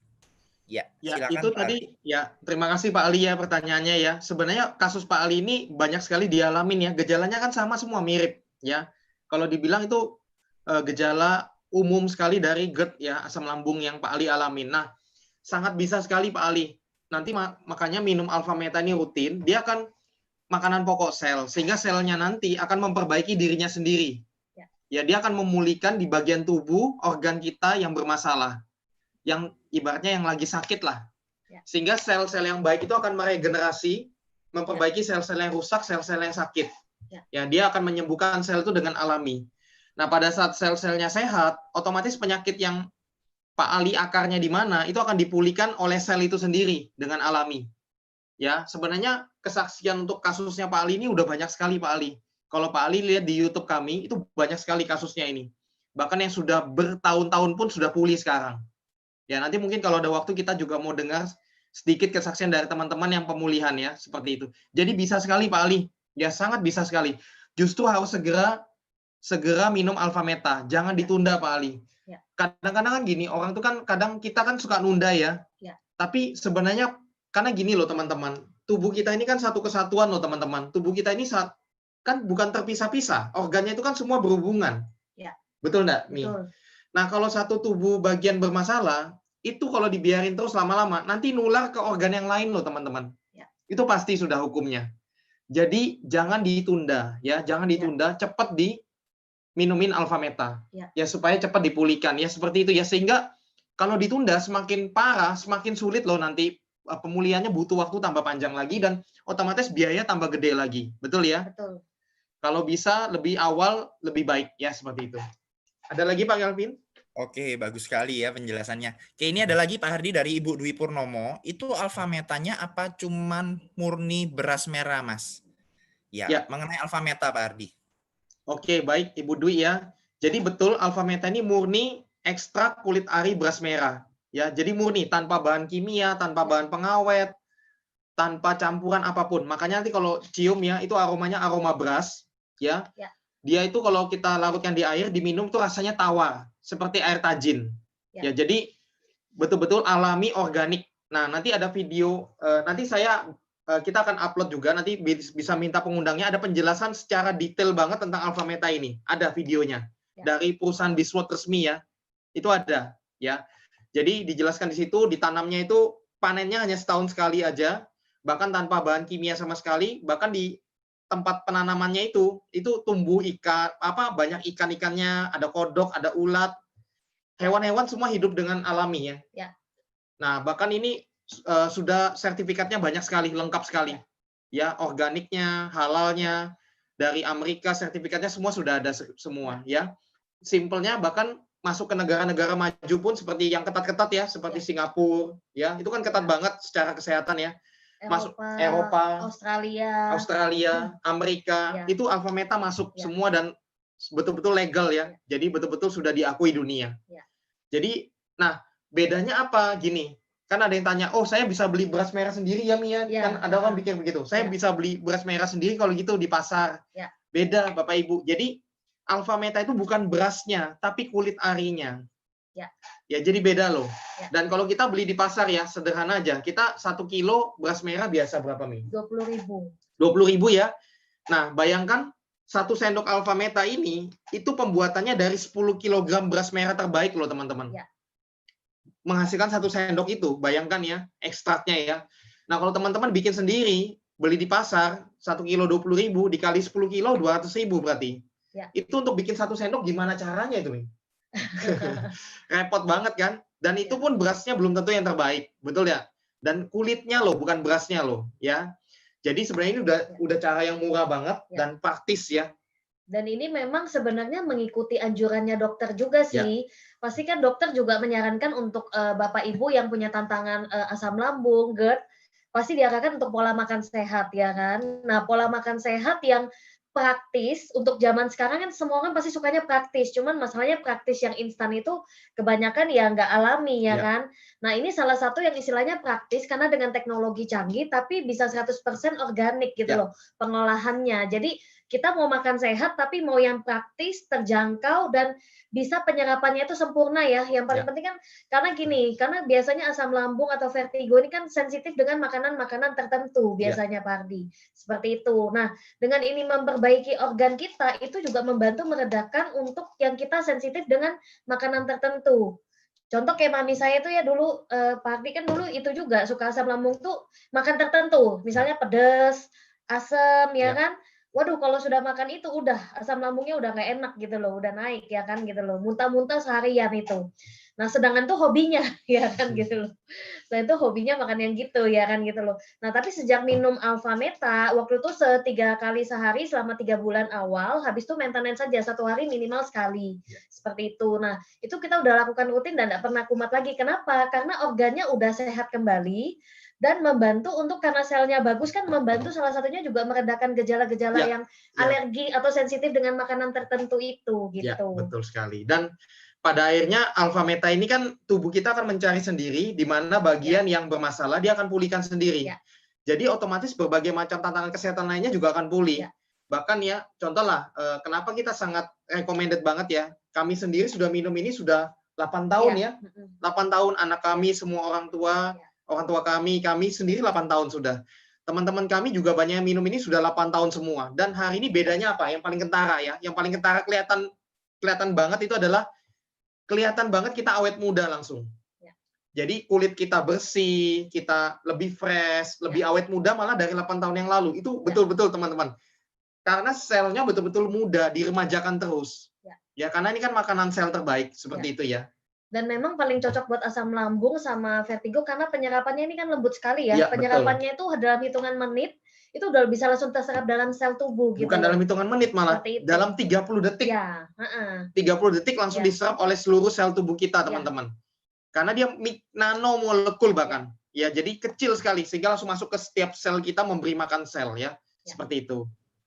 Ya, silakan,
itu
Pak
tadi
Ali.
ya. Terima kasih Pak Ali ya pertanyaannya ya. Sebenarnya kasus Pak Ali ini banyak sekali dialamin ya. Gejalanya kan sama semua, mirip ya. Kalau dibilang itu gejala umum sekali dari GERD ya, asam lambung yang Pak Ali alamin. Nah, sangat bisa sekali Pak Ali. Nanti makanya minum alfa meta ini rutin, dia akan makanan pokok sel, sehingga selnya nanti akan memperbaiki dirinya sendiri. Ya, dia akan memulihkan di bagian tubuh organ kita yang bermasalah. Yang ibaratnya yang lagi sakit lah. Sehingga sel-sel yang baik itu akan meregenerasi, memperbaiki sel-sel yang rusak, sel-sel yang sakit. Ya, dia akan menyembuhkan sel itu dengan alami. Nah, pada saat sel-selnya sehat, otomatis penyakit yang Pak Ali akarnya di mana, itu akan dipulihkan oleh sel itu sendiri dengan alami. Ya, sebenarnya kesaksian untuk kasusnya Pak Ali ini udah banyak sekali Pak Ali. Kalau Pak Ali lihat di YouTube kami, itu banyak sekali kasusnya ini. Bahkan yang sudah bertahun-tahun pun sudah pulih sekarang. Ya, nanti mungkin kalau ada waktu kita juga mau dengar sedikit kesaksian dari teman-teman yang pemulihan ya, seperti itu. Jadi bisa sekali Pak Ali. Ya, sangat bisa sekali. Justru harus segera minum Alpha Meta. Jangan ditunda Pak Ali.
Ya.
Kadang-kadang kan gini, orang tuh kan kadang kita kan suka nunda ya.
Ya.
Tapi sebenarnya karena gini loh teman-teman, tubuh kita ini kan satu kesatuan loh teman-teman. Tubuh kita ini kan bukan terpisah-pisah. Organnya itu kan semua berhubungan.
Ya.
Betul nggak, Mi?
Betul.
Nah, kalau satu tubuh bagian bermasalah, itu kalau dibiarin terus lama-lama, nanti nular ke organ yang lain loh teman-teman.
Ya.
Itu pasti sudah hukumnya. Jadi jangan ditunda ya, jangan ditunda, cepat minumin Alpha Meta. Ya, supaya cepat dipulihkan ya, seperti itu ya. Sehingga kalau ditunda semakin parah, semakin sulit loh nanti pemulihannya, butuh waktu tambah panjang lagi dan otomatis biaya tambah gede lagi. Betul ya?
Betul.
Kalau bisa lebih awal lebih baik ya, seperti itu. Ada lagi Pak Kelvin?
Oke, bagus sekali ya penjelasannya. Oke, ini ada lagi Pak Hardi dari Ibu Dwi Purnomo. Itu Alpha Metanya apa cuman murni beras merah, Mas? Ya. Mengenai Alpha Meta Pak Hardi.
Oke, baik Ibu Dwi ya. Jadi betul Alpha Meta ini murni ekstrak kulit ari beras merah. Ya, jadi murni tanpa bahan kimia, tanpa bahan pengawet, tanpa campuran apapun. Makanya nanti kalau cium ya, itu aromanya aroma beras, ya. Dia itu kalau kita larutkan di air, diminum tuh rasanya tawar, seperti air tajin. Ya, jadi betul-betul alami, organik. Nah, nanti ada video, nanti kita akan upload juga, nanti bisa minta pengundangnya, ada penjelasan secara detail banget tentang Alpha Meta ini. Ada videonya dari perusahaan Bismut resmi ya. Itu ada ya. Jadi dijelaskan di situ, ditanamnya itu panennya hanya setahun sekali aja, bahkan tanpa bahan kimia sama sekali, bahkan di tempat penanamannya itu tumbuh banyak ikan-ikannya, ada kodok, ada ulat, hewan-hewan semua hidup dengan alami ya. Nah, bahkan ini sudah sertifikatnya banyak sekali, lengkap sekali. Ya, organiknya, halalnya, dari Amerika sertifikatnya semua sudah ada semua ya. Simpelnya bahkan masuk ke negara-negara maju pun seperti yang ketat-ketat ya, seperti Singapura ya. Itu kan ketat banget secara kesehatan ya. Masuk Eropa, Australia, Amerika, itu Alpha Meta masuk semua dan betul-betul legal ya. Jadi betul-betul sudah diakui dunia. Jadi, nah bedanya apa? Gini, kan ada yang tanya, oh saya bisa beli beras merah sendiri ya Mia? Kan ada orang pikir begitu. Saya bisa beli beras merah sendiri kalau gitu di pasar. Beda Bapak Ibu. Jadi Alpha Meta itu bukan berasnya, tapi kulit arinya. Ya, jadi beda loh. Dan kalau kita beli di pasar ya, sederhana aja. Kita 1 kilo beras merah biasa berapa, Mi?
20.000.
20.000 ya. Nah, bayangkan 1 sendok Alpha Meta ini, itu pembuatannya dari 10 kg beras merah terbaik loh, teman-teman. Menghasilkan 1 sendok itu, bayangkan ya, ekstraknya ya. Nah, kalau teman-teman bikin sendiri, beli di pasar, 1 kilo 20.000, dikali 10 kilo 200.000 berarti. Itu untuk bikin 1 sendok gimana caranya itu, Mi? Repot banget kan? Dan itu pun berasnya belum tentu yang terbaik, betul ya? Dan kulitnya loh, bukan berasnya loh, ya. Jadi sebenarnya ini udah cara yang murah banget dan praktis ya.
Dan ini memang sebenarnya mengikuti anjurannya dokter juga sih. Pasti kan dokter juga menyarankan untuk Bapak Ibu yang punya tantangan asam lambung, GERD, pasti diarahkan untuk pola makan sehat ya kan. Nah, pola makan sehat yang praktis untuk zaman sekarang kan semua kan pasti sukanya praktis, cuman masalahnya praktis yang instan itu kebanyakan ya nggak alami ya kan. Nah, ini salah satu yang istilahnya praktis karena dengan teknologi canggih tapi bisa 100% organik gitu loh pengolahannya. Jadi kita mau makan sehat tapi mau yang praktis, terjangkau dan bisa penyerapannya itu sempurna ya. Yang paling penting kan karena biasanya asam lambung atau vertigo ini kan sensitif dengan makanan-makanan tertentu biasanya Pak Ardi. Seperti itu. Nah, dengan ini memperbaiki organ kita itu juga membantu meredakan untuk yang kita sensitif dengan makanan tertentu. Contoh kayak mami saya itu ya dulu, Pak Ardi kan dulu itu juga suka asam lambung tuh makan tertentu, misalnya pedas, asam ya kan. Waduh, kalau sudah makan itu udah asam lambungnya udah nggak enak gitu loh, udah naik ya kan gitu loh, muntah-muntah seharian itu. Nah, sedangkan tuh hobinya ya kan gitu loh. Nah, itu hobinya makan yang gitu ya kan gitu loh. Nah, tapi sejak minum Alpha Meta, waktu itu 3 kali sehari selama 3 bulan awal, habis itu maintenance saja 1 hari minimal sekali. Seperti itu. Nah, itu kita udah lakukan rutin dan nggak pernah kumat lagi. Kenapa? Karena organnya udah sehat kembali, dan membantu untuk karena selnya bagus kan membantu salah satunya juga meredakan gejala-gejala
Ya,
yang
ya.
alergi atau sensitif dengan makanan tertentu itu
Ya,
gitu.
betul sekali. Dan pada akhirnya alfa meta ini kan tubuh kita akan mencari sendiri di mana bagian yang bermasalah dia akan pulihkan sendiri.
Ya.
Jadi otomatis berbagai macam tantangan kesehatan lainnya juga akan pulih.
Ya.
Bahkan ya, contoh lah, kenapa kita sangat recommended banget ya. Kami sendiri sudah minum ini sudah 8 tahun ya. 8 tahun anak kami, semua orang tua kami sendiri 8 tahun sudah. Teman-teman kami juga banyak yang minum ini sudah 8 tahun semua. Dan hari ini bedanya apa? Yang paling kentara ya. Yang paling kentara kelihatan banget itu adalah kelihatan banget kita awet muda langsung.
Ya.
Jadi kulit kita bersih, kita lebih fresh, lebih awet muda malah dari 8 tahun yang lalu. Itu betul-betul teman-teman. Karena selnya betul-betul muda, diremajakan terus. Ya, karena ini kan makanan sel terbaik, seperti itu ya.
Dan memang paling cocok buat asam lambung sama vertigo karena penyerapannya ini kan lembut sekali ya.
Ya,
Penyerapannya itu dalam hitungan menit, itu udah bisa langsung terserap dalam sel tubuh gitu.
Bukan dalam hitungan menit malah, dalam 30 detik.
Ya,
30 detik langsung diserap oleh seluruh sel tubuh kita, teman-teman. Karena dia nanomolekul bahkan. Ya, jadi kecil sekali sehingga langsung masuk ke setiap sel kita memberi makan sel ya. Seperti itu.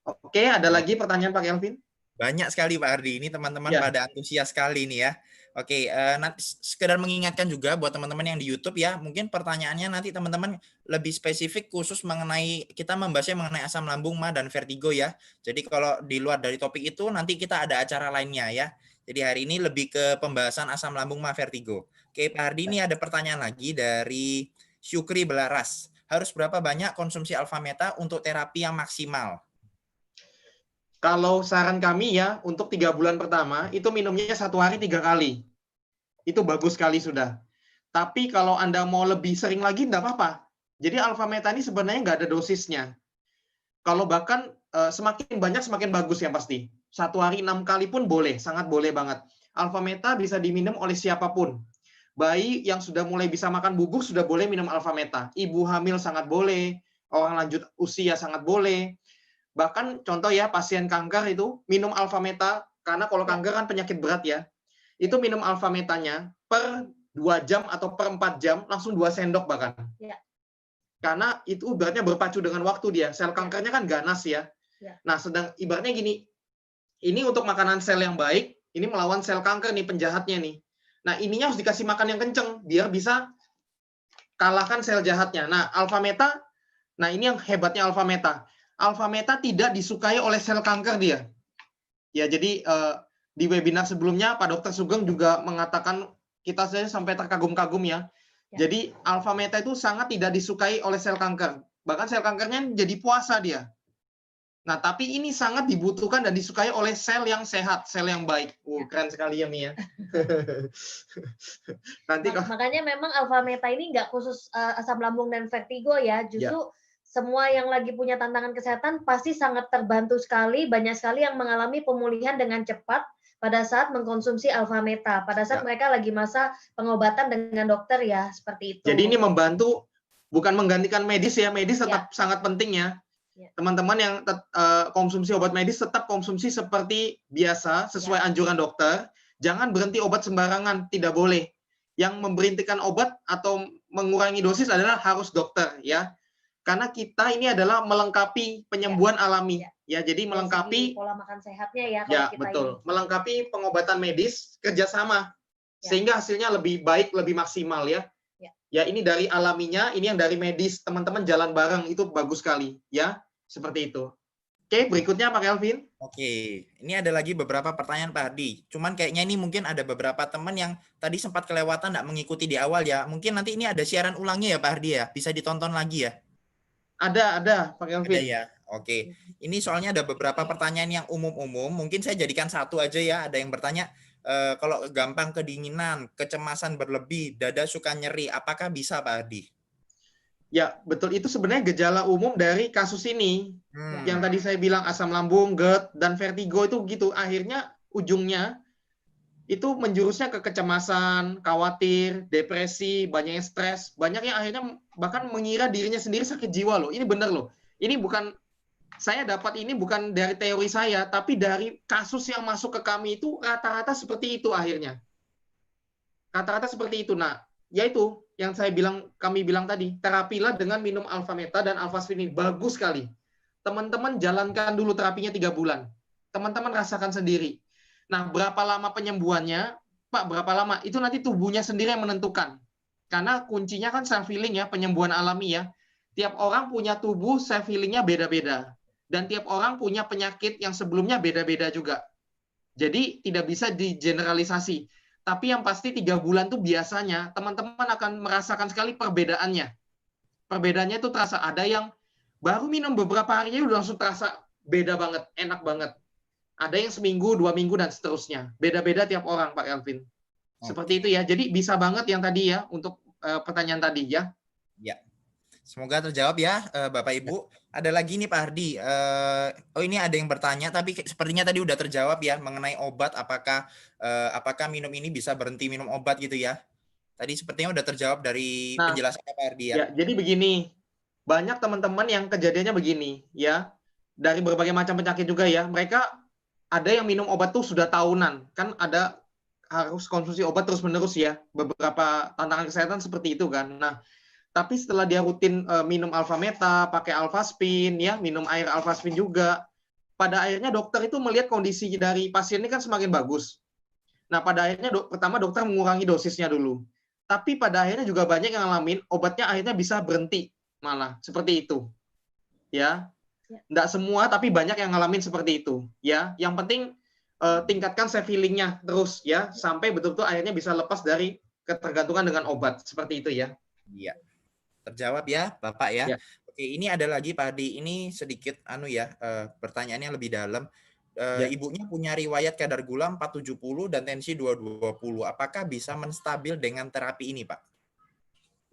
Oke, ada lagi pertanyaan Pak Kelvin?
Banyak sekali Pak Ardi. Ini teman-teman pada antusias sekali nih ya. Oke, nanti sekedar mengingatkan juga buat teman-teman yang di YouTube ya, mungkin pertanyaannya nanti teman-teman lebih spesifik khusus mengenai, kita membahasnya mengenai asam lambung, MA, dan vertigo ya. Jadi kalau di luar dari topik itu nanti kita ada acara lainnya ya. Jadi hari ini lebih ke pembahasan asam lambung, MA, vertigo. Oke, Pak Ardi, ini ada pertanyaan lagi dari Syukri Belaras. Harus berapa banyak konsumsi alfa meta untuk terapi yang maksimal?
Kalau saran kami ya, untuk 3 bulan pertama, itu minumnya 1 hari 3 kali. Itu bagus sekali sudah. Tapi kalau Anda mau lebih sering lagi, enggak apa-apa. Jadi alfa meta ini sebenarnya nggak ada dosisnya. Kalau bahkan semakin banyak, semakin bagus ya pasti. 1 hari 6 kali pun boleh, sangat boleh banget. Alfa meta bisa diminum oleh siapapun. Bayi yang sudah mulai bisa makan bubuk sudah boleh minum alfa meta. Ibu hamil sangat boleh, orang lanjut usia sangat boleh. Bahkan contoh ya, pasien kanker itu minum alfa meta, karena kalau kanker kan penyakit berat ya, itu minum alfa metanya per 2 jam atau per 4 jam, langsung 2 sendok bahkan. Karena itu ibaratnya berpacu dengan waktu dia, sel kankernya kan ganas ya. Nah, sedang ibaratnya gini, ini untuk makanan sel yang baik, ini melawan sel kanker nih, penjahatnya nih. Nah, ininya harus dikasih makan yang kenceng, biar bisa kalahkan sel jahatnya. Nah, alfa meta, nah ini yang hebatnya alfa meta. Alfa meta tidak disukai oleh sel kanker dia. Ya, jadi di webinar sebelumnya Pak Dr. Sugeng juga mengatakan kita saja sampai terkagum-kagum ya. Jadi alfa meta itu sangat tidak disukai oleh sel kanker. Bahkan sel kankernya jadi puasa dia. Nah, tapi ini sangat dibutuhkan dan disukai oleh sel yang sehat, sel yang baik. Keren sekali ya, Mi ya.
Makanya memang alfa meta ini nggak khusus asam lambung dan vertigo ya. Justru semua yang lagi punya tantangan kesehatan pasti sangat terbantu sekali, banyak sekali yang mengalami pemulihan dengan cepat pada saat mengkonsumsi alfa meta, pada saat mereka lagi masa pengobatan dengan dokter ya, seperti itu.
Jadi ini membantu, bukan menggantikan medis ya, medis tetap sangat penting ya. Teman-teman yang konsumsi obat medis tetap konsumsi seperti biasa, sesuai anjuran dokter, jangan berhenti obat sembarangan, tidak boleh. Yang memberhentikan obat atau mengurangi dosis adalah harus dokter ya. Karena kita ini adalah melengkapi penyembuhan alami, ya. Jadi melengkapi
pola makan sehatnya ya.
Ya, betul. Melengkapi pengobatan medis kerjasama, sehingga hasilnya lebih baik, lebih maksimal ya. Ya, ini dari alaminya, ini yang dari medis. Teman-teman jalan bareng itu bagus sekali, ya. Seperti itu. Oke, berikutnya Pak Kelvin.
Oke, ini ada lagi beberapa pertanyaan Pak Ardi. Cuman kayaknya ini mungkin ada beberapa teman yang tadi sempat kelewatan nggak mengikuti di awal ya. Mungkin nanti ini ada siaran ulangnya ya Pak Ardi ya. Bisa ditonton lagi ya.
Ada Pak Kelvin.
Ada ya. Oke. Ini soalnya ada beberapa pertanyaan yang umum-umum. Mungkin saya jadikan satu aja ya. Ada yang bertanya, kalau gampang kedinginan, kecemasan berlebih, dada suka nyeri, apakah bisa Pak Ardi?
Ya, betul. Itu sebenarnya gejala umum dari kasus ini. Yang tadi saya bilang asam lambung, GERD, dan vertigo itu begitu. Akhirnya ujungnya itu menjurusnya ke kecemasan, khawatir, depresi, banyak yang stres, banyak yang akhirnya bahkan mengira dirinya sendiri sakit jiwa loh. Ini benar loh. Ini bukan, saya dapat ini bukan dari teori saya, tapi dari kasus yang masuk ke kami itu rata-rata seperti itu akhirnya. Rata-rata seperti itu. Nah, yaitu yang kami bilang tadi, terapilah dengan minum alfa meta dan alfaspin ini. Bagus sekali. Teman-teman jalankan dulu terapinya 3 bulan. Teman-teman rasakan sendiri. Nah, berapa lama penyembuhannya? Pak, berapa lama? Itu nanti tubuhnya sendiri yang menentukan. Karena kuncinya kan self healing ya, penyembuhan alami ya. Tiap orang punya tubuh self healingnya beda-beda. Dan tiap orang punya penyakit yang sebelumnya beda-beda juga. Jadi tidak bisa digeneralisasi. Tapi yang pasti 3 bulan tuh biasanya teman-teman akan merasakan sekali perbedaannya. Perbedaannya itu terasa. Ada yang baru minum beberapa harinya udah langsung terasa beda banget, enak banget. Ada yang seminggu, 2 minggu, dan seterusnya. Beda-beda tiap orang, Pak Elvin. Seperti itu ya. Jadi bisa banget yang tadi ya, untuk pertanyaan tadi ya.
Ya. Semoga terjawab ya, Bapak Ibu. Ada lagi nih Pak Hardi. Oh ini ada yang bertanya, tapi sepertinya tadi udah terjawab ya mengenai obat. Apakah minum ini bisa berhenti minum obat gitu ya? Tadi sepertinya udah terjawab dari penjelasan Pak Hardi ya.
Ya, jadi begini, banyak teman-teman yang kejadiannya begini ya, dari berbagai macam penyakit juga ya. Mereka ada yang minum obat tuh sudah tahunan, kan ada harus konsumsi obat terus-menerus ya. Beberapa tantangan kesehatan seperti itu kan. Nah, tapi setelah dia rutin minum alfa meta, pakai alfaspin, ya, minum air alfaspin juga, pada akhirnya dokter itu melihat kondisi dari pasien ini kan semakin bagus. Nah, pada akhirnya pertama dokter mengurangi dosisnya dulu. Tapi pada akhirnya juga banyak yang ngalamin obatnya akhirnya bisa berhenti malah seperti itu. Ya. Nggak semua tapi banyak yang ngalamin seperti itu, ya. Yang penting tingkatkan self healing-nya terus ya sampai betul-betul akhirnya bisa lepas dari ketergantungan dengan obat. Seperti itu ya.
Iya. Terjawab ya, Bapak ya. Oke, ini ada lagi Pak Hadi. Ini sedikit pertanyaannya lebih dalam. Ibunya punya riwayat kadar gula 470 dan tensi 220. Apakah bisa menstabil dengan terapi ini, Pak?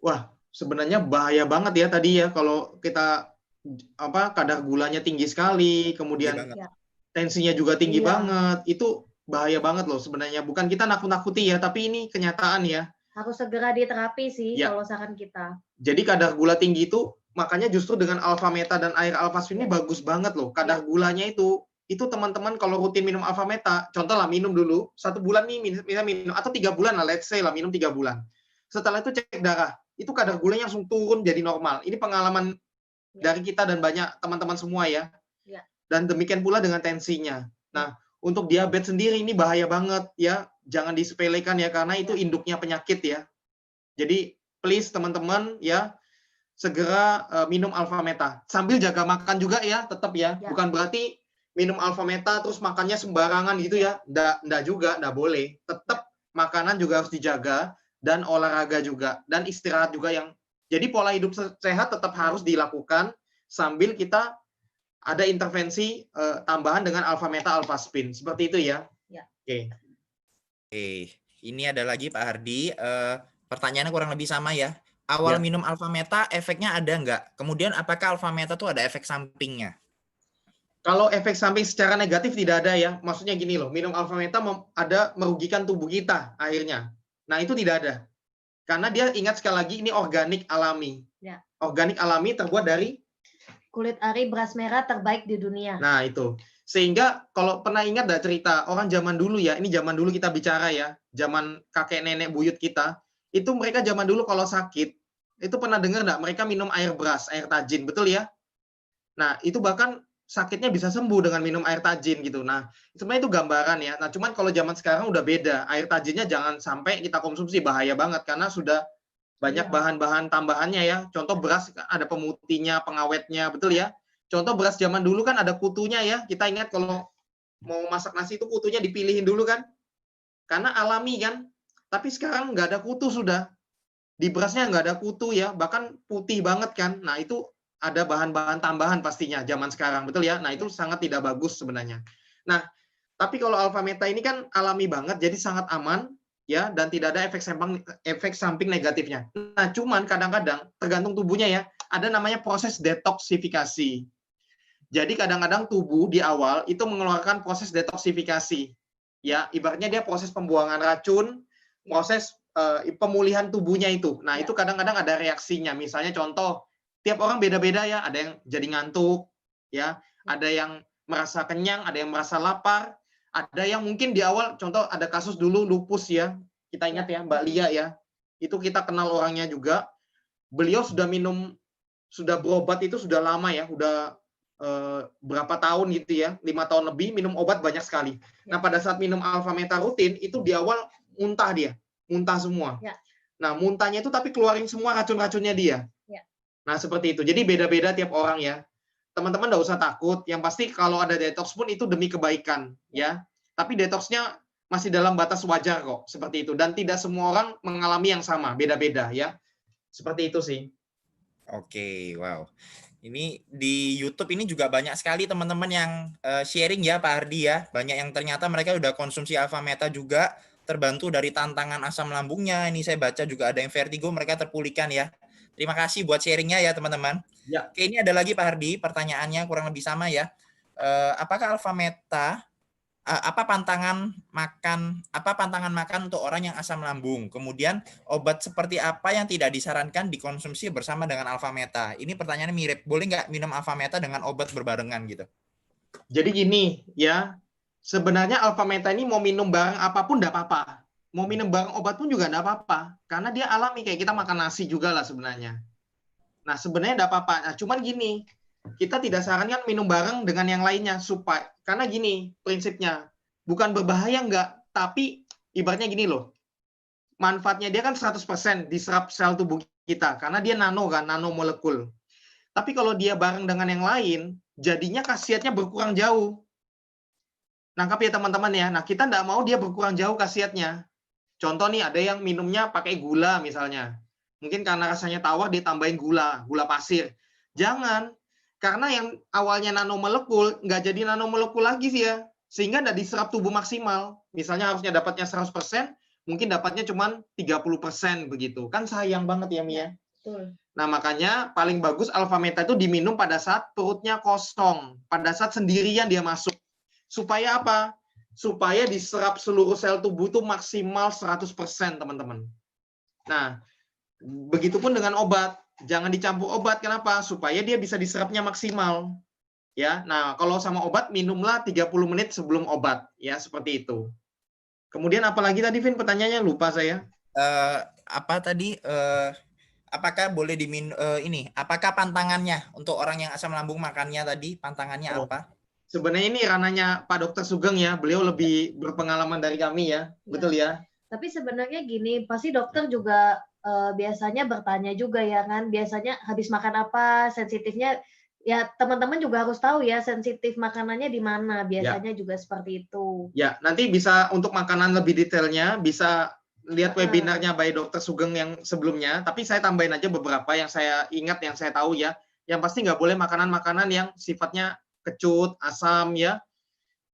Wah, sebenarnya bahaya banget ya tadi ya kalau kita kadar gulanya tinggi sekali, kemudian tensinya juga tinggi banget. Itu bahaya banget loh sebenarnya. Bukan kita nakut-nakuti ya, tapi ini kenyataan ya.
Harus segera diterapi sih kalau saran kita.
Jadi kadar gula tinggi itu makanya justru dengan alfa meta dan air alfaspin ini bagus banget loh. Kadar gulanya itu teman-teman kalau rutin minum alfa meta, contoh lah minum dulu 1 bulan nih minum atau 3 bulan lah, let's say lah minum 3 bulan. Setelah itu cek darah, itu kadar gulanya langsung turun jadi normal. Ini pengalaman dari kita dan banyak teman-teman semua ya. Dan demikian pula dengan tensinya. Nah, untuk diabetes sendiri ini bahaya banget ya. Jangan disepelekan ya karena itu induknya penyakit ya. Jadi please teman-teman ya segera minum alfa meta. Sambil jaga makan juga ya, tetap ya. Bukan berarti minum alfa meta terus makannya sembarangan gitu ya. Nggak juga, nggak boleh. Tetap makanan juga harus dijaga dan olahraga juga dan istirahat juga yang. Jadi pola hidup sehat tetap harus dilakukan sambil kita ada intervensi tambahan dengan alfa meta alfaspin. Seperti itu ya. Oke.
Ini ada lagi Pak Hardi. Pertanyaannya kurang lebih sama ya. Awal minum alfa meta efeknya ada nggak? Kemudian apakah alfa meta itu ada efek sampingnya?
Kalau efek samping secara negatif tidak ada ya. Maksudnya gini loh, minum alfa meta ada merugikan tubuh kita akhirnya. Nah, itu tidak ada. Karena dia ingat sekali lagi ini organik alami. Organik alami terbuat dari
kulit ari beras merah terbaik di dunia.
Nah, itu. Sehingga kalau pernah ingat nggak cerita orang zaman dulu ya, ini zaman dulu kita bicara ya, zaman kakek nenek buyut kita, itu mereka zaman dulu kalau sakit, itu pernah dengar nggak mereka minum air beras, air tajin, betul ya? Nah, itu bahkan sakitnya bisa sembuh dengan minum air tajin gitu. Nah, sebenarnya itu gambaran ya. Nah, cuman kalau zaman sekarang udah beda. Air tajinnya jangan sampai kita konsumsi, bahaya banget karena sudah banyak bahan-bahan tambahannya ya. Contoh beras ada pemutihnya, pengawetnya, betul ya? Contoh beras zaman dulu kan ada kutunya ya. Kita ingat kalau mau masak nasi itu kutunya dipilihin dulu kan. Karena alami kan. Tapi sekarang nggak ada kutu sudah. Di berasnya nggak ada kutu ya. Bahkan putih banget kan. Nah itu ada bahan-bahan tambahan pastinya zaman sekarang. Betul ya? Nah itu sangat tidak bagus sebenarnya. Nah tapi kalau alfa meta ini kan alami banget. Jadi sangat aman. Ya, dan tidak ada efek samping negatifnya. Nah, cuman kadang-kadang tergantung tubuhnya ya, ada namanya proses detoksifikasi. Jadi kadang-kadang tubuh di awal itu mengeluarkan proses detoksifikasi. Ya, ibaratnya dia proses pembuangan racun, proses pemulihan tubuhnya itu. Nah, itu kadang-kadang ada reaksinya. Misalnya contoh, tiap orang beda-beda ya, ada yang jadi ngantuk, ya, ada yang merasa kenyang, ada yang merasa lapar. Ada yang mungkin di awal, contoh ada kasus dulu lupus ya, kita ingat ya Mbak Lia ya, itu kita kenal orangnya juga. Beliau sudah berobat itu sudah lama ya, udah berapa tahun gitu ya, 5 tahun lebih minum obat banyak sekali. Nah, pada saat minum Alpha Meta rutin itu di awal muntah dia, muntah semua.
Ya.
Nah, muntahnya itu tapi keluarin semua racun-racunnya dia.
Ya.
Nah, seperti itu. Jadi beda-beda tiap orang ya. Teman-teman nggak usah takut. Yang pasti kalau ada detox pun itu demi kebaikan ya. Tapi detoxnya masih dalam batas wajar kok, seperti itu. Dan tidak semua orang mengalami yang sama, beda-beda ya. Seperti itu sih.
Oke, wow. Ini di YouTube ini juga banyak sekali teman-teman yang sharing ya Pak Hardi ya. Banyak yang ternyata mereka udah konsumsi Alpha Meta juga, terbantu dari tantangan asam lambungnya. Ini saya baca juga ada yang vertigo, mereka terpulihkan ya. Terima kasih buat sharingnya ya teman-teman.
Ya.
Oke, ini ada lagi Pak Hardi, pertanyaannya kurang lebih sama ya. Apakah Alpha Meta apa pantangan makan untuk orang yang asam lambung? Kemudian obat seperti apa yang tidak disarankan dikonsumsi bersama dengan Alpha Meta? Ini pertanyaannya mirip. Boleh nggak minum Alpha Meta dengan obat berbarengan gitu?
Jadi gini ya, sebenarnya Alpha Meta ini mau minum bareng apapun nggak apa-apa. Mau minum bareng obat pun juga nggak apa-apa. Karena dia alami kayak kita makan nasi juga lah sebenarnya. Nah, sebenarnya nggak apa-apa. Nah, cuman gini, kita tidak sarankan minum bareng dengan yang lainnya supaya karena gini prinsipnya bukan berbahaya enggak, tapi ibaratnya gini loh, manfaatnya dia kan 100% diserap sel tubuh kita karena dia nano kan, nano molekul. Tapi kalau dia bareng dengan yang lain, jadinya khasiatnya berkurang jauh. Nangkap ya teman-teman ya. Nah, kita nggak mau dia berkurang jauh khasiatnya. Contoh nih, ada yang minumnya pakai gula misalnya. Mungkin karena rasanya tawar dia tambahin gula pasir. Jangan. Karena yang awalnya nanomolekul, nggak jadi nanomolekul lagi sih ya. Sehingga nggak diserap tubuh maksimal. Misalnya harusnya dapatnya 100%, mungkin dapatnya cuma 30% begitu. Kan sayang banget ya, Mia.
Betul.
Nah, makanya paling bagus Alpha Meta itu diminum pada saat perutnya kosong. Pada saat sendirian dia masuk. Supaya apa? Supaya diserap seluruh sel tubuh itu maksimal 100%, teman-teman. Nah, begitupun dengan obat. Jangan dicampur obat. Kenapa? Supaya dia bisa diserapnya maksimal. Ya. Nah, kalau sama obat minumlah 30 menit sebelum obat, ya, seperti itu. Kemudian apalagi tadi Vin pertanyaannya lupa saya.
Apa tadi apakah boleh diminum apakah pantangannya untuk orang yang asam lambung makannya tadi pantangannya apa?
Sebenarnya ini ranahnya Pak Dokter Sugeng ya. Beliau lebih berpengalaman dari kami ya. Betul ya?
Tapi sebenarnya gini, pasti dokter juga biasanya bertanya juga ya kan, biasanya habis makan apa, sensitifnya, ya teman-teman juga harus tahu ya sensitif makanannya di mana, biasanya juga seperti itu.
Ya, nanti bisa untuk makanan lebih detailnya, bisa lihat webinarnya by Dokter Sugeng yang sebelumnya, tapi saya tambahin aja beberapa yang saya ingat, yang saya tahu ya. Yang pasti nggak boleh makanan-makanan yang sifatnya kecut, asam ya.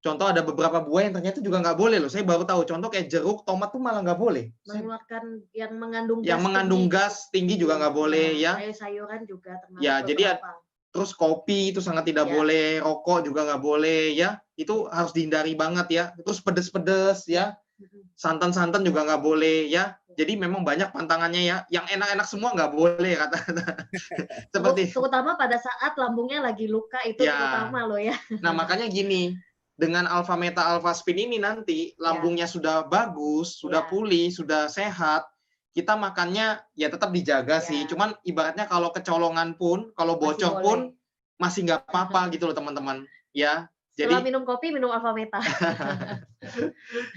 Contoh ada beberapa buah yang ternyata juga nggak boleh loh. Saya baru tahu. Contoh kayak jeruk, tomat tuh malah nggak boleh.
Mengeluarkan yang mengandung gas.
Yang mengandung gas tinggi juga nggak boleh ya.
Sayur-sayuran juga termasuk.
Ya, jadi terus kopi itu sangat tidak boleh, rokok juga nggak boleh ya. Itu harus dihindari banget ya. Terus pedes-pedes ya. Santan-santan juga nggak boleh ya. Jadi memang banyak pantangannya ya. Yang enak-enak semua nggak boleh kata-kata. Seperti
terutama pada saat lambungnya lagi luka itu terutama loh ya.
Nah, makanya gini. Dengan Alpha Meta Alpha Spin ini nanti lambungnya sudah bagus, sudah pulih, sudah sehat, kita makannya ya tetap dijaga sih. Cuman ibaratnya kalau kecolongan pun, kalau bocor pun masih nggak apa-apa gitu loh teman-teman. Ya.
Setelah minum kopi, minum Alpha Meta.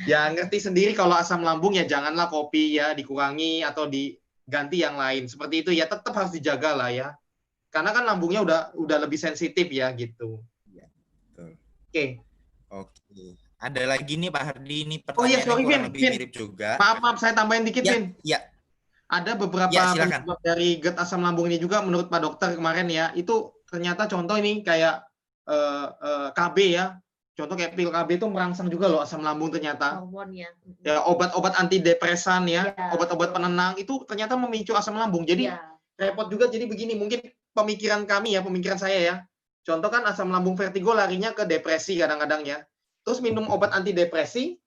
Ya ngerti sendiri kalau asam lambung ya janganlah kopi ya, dikurangi atau diganti yang lain. Seperti itu ya tetap harus dijaga lah ya. Karena kan lambungnya udah lebih sensitif ya gitu.
Ya, betul.
Oke.
Oke. Ada lagi nih Pak Hardi, ini pertanyaannya kurang lebih mirip juga.
Maaf, saya tambahin dikit, Vin.
Ya.
Ada beberapa penyebab dari GERD asam lambung ini juga menurut Pak Dokter kemarin ya. Itu ternyata contoh ini kayak KB ya. Contoh kayak pil KB itu merangsang juga loh asam lambung ternyata.
Hormonnya.
Ya, obat-obat antidepresan ya, obat-obat penenang itu ternyata memicu asam lambung. Jadi repot juga. Jadi begini, mungkin pemikiran kami ya, pemikiran saya ya. Contoh kan asam lambung vertigo larinya ke depresi kadang-kadang ya. Terus minum obat antidepresi,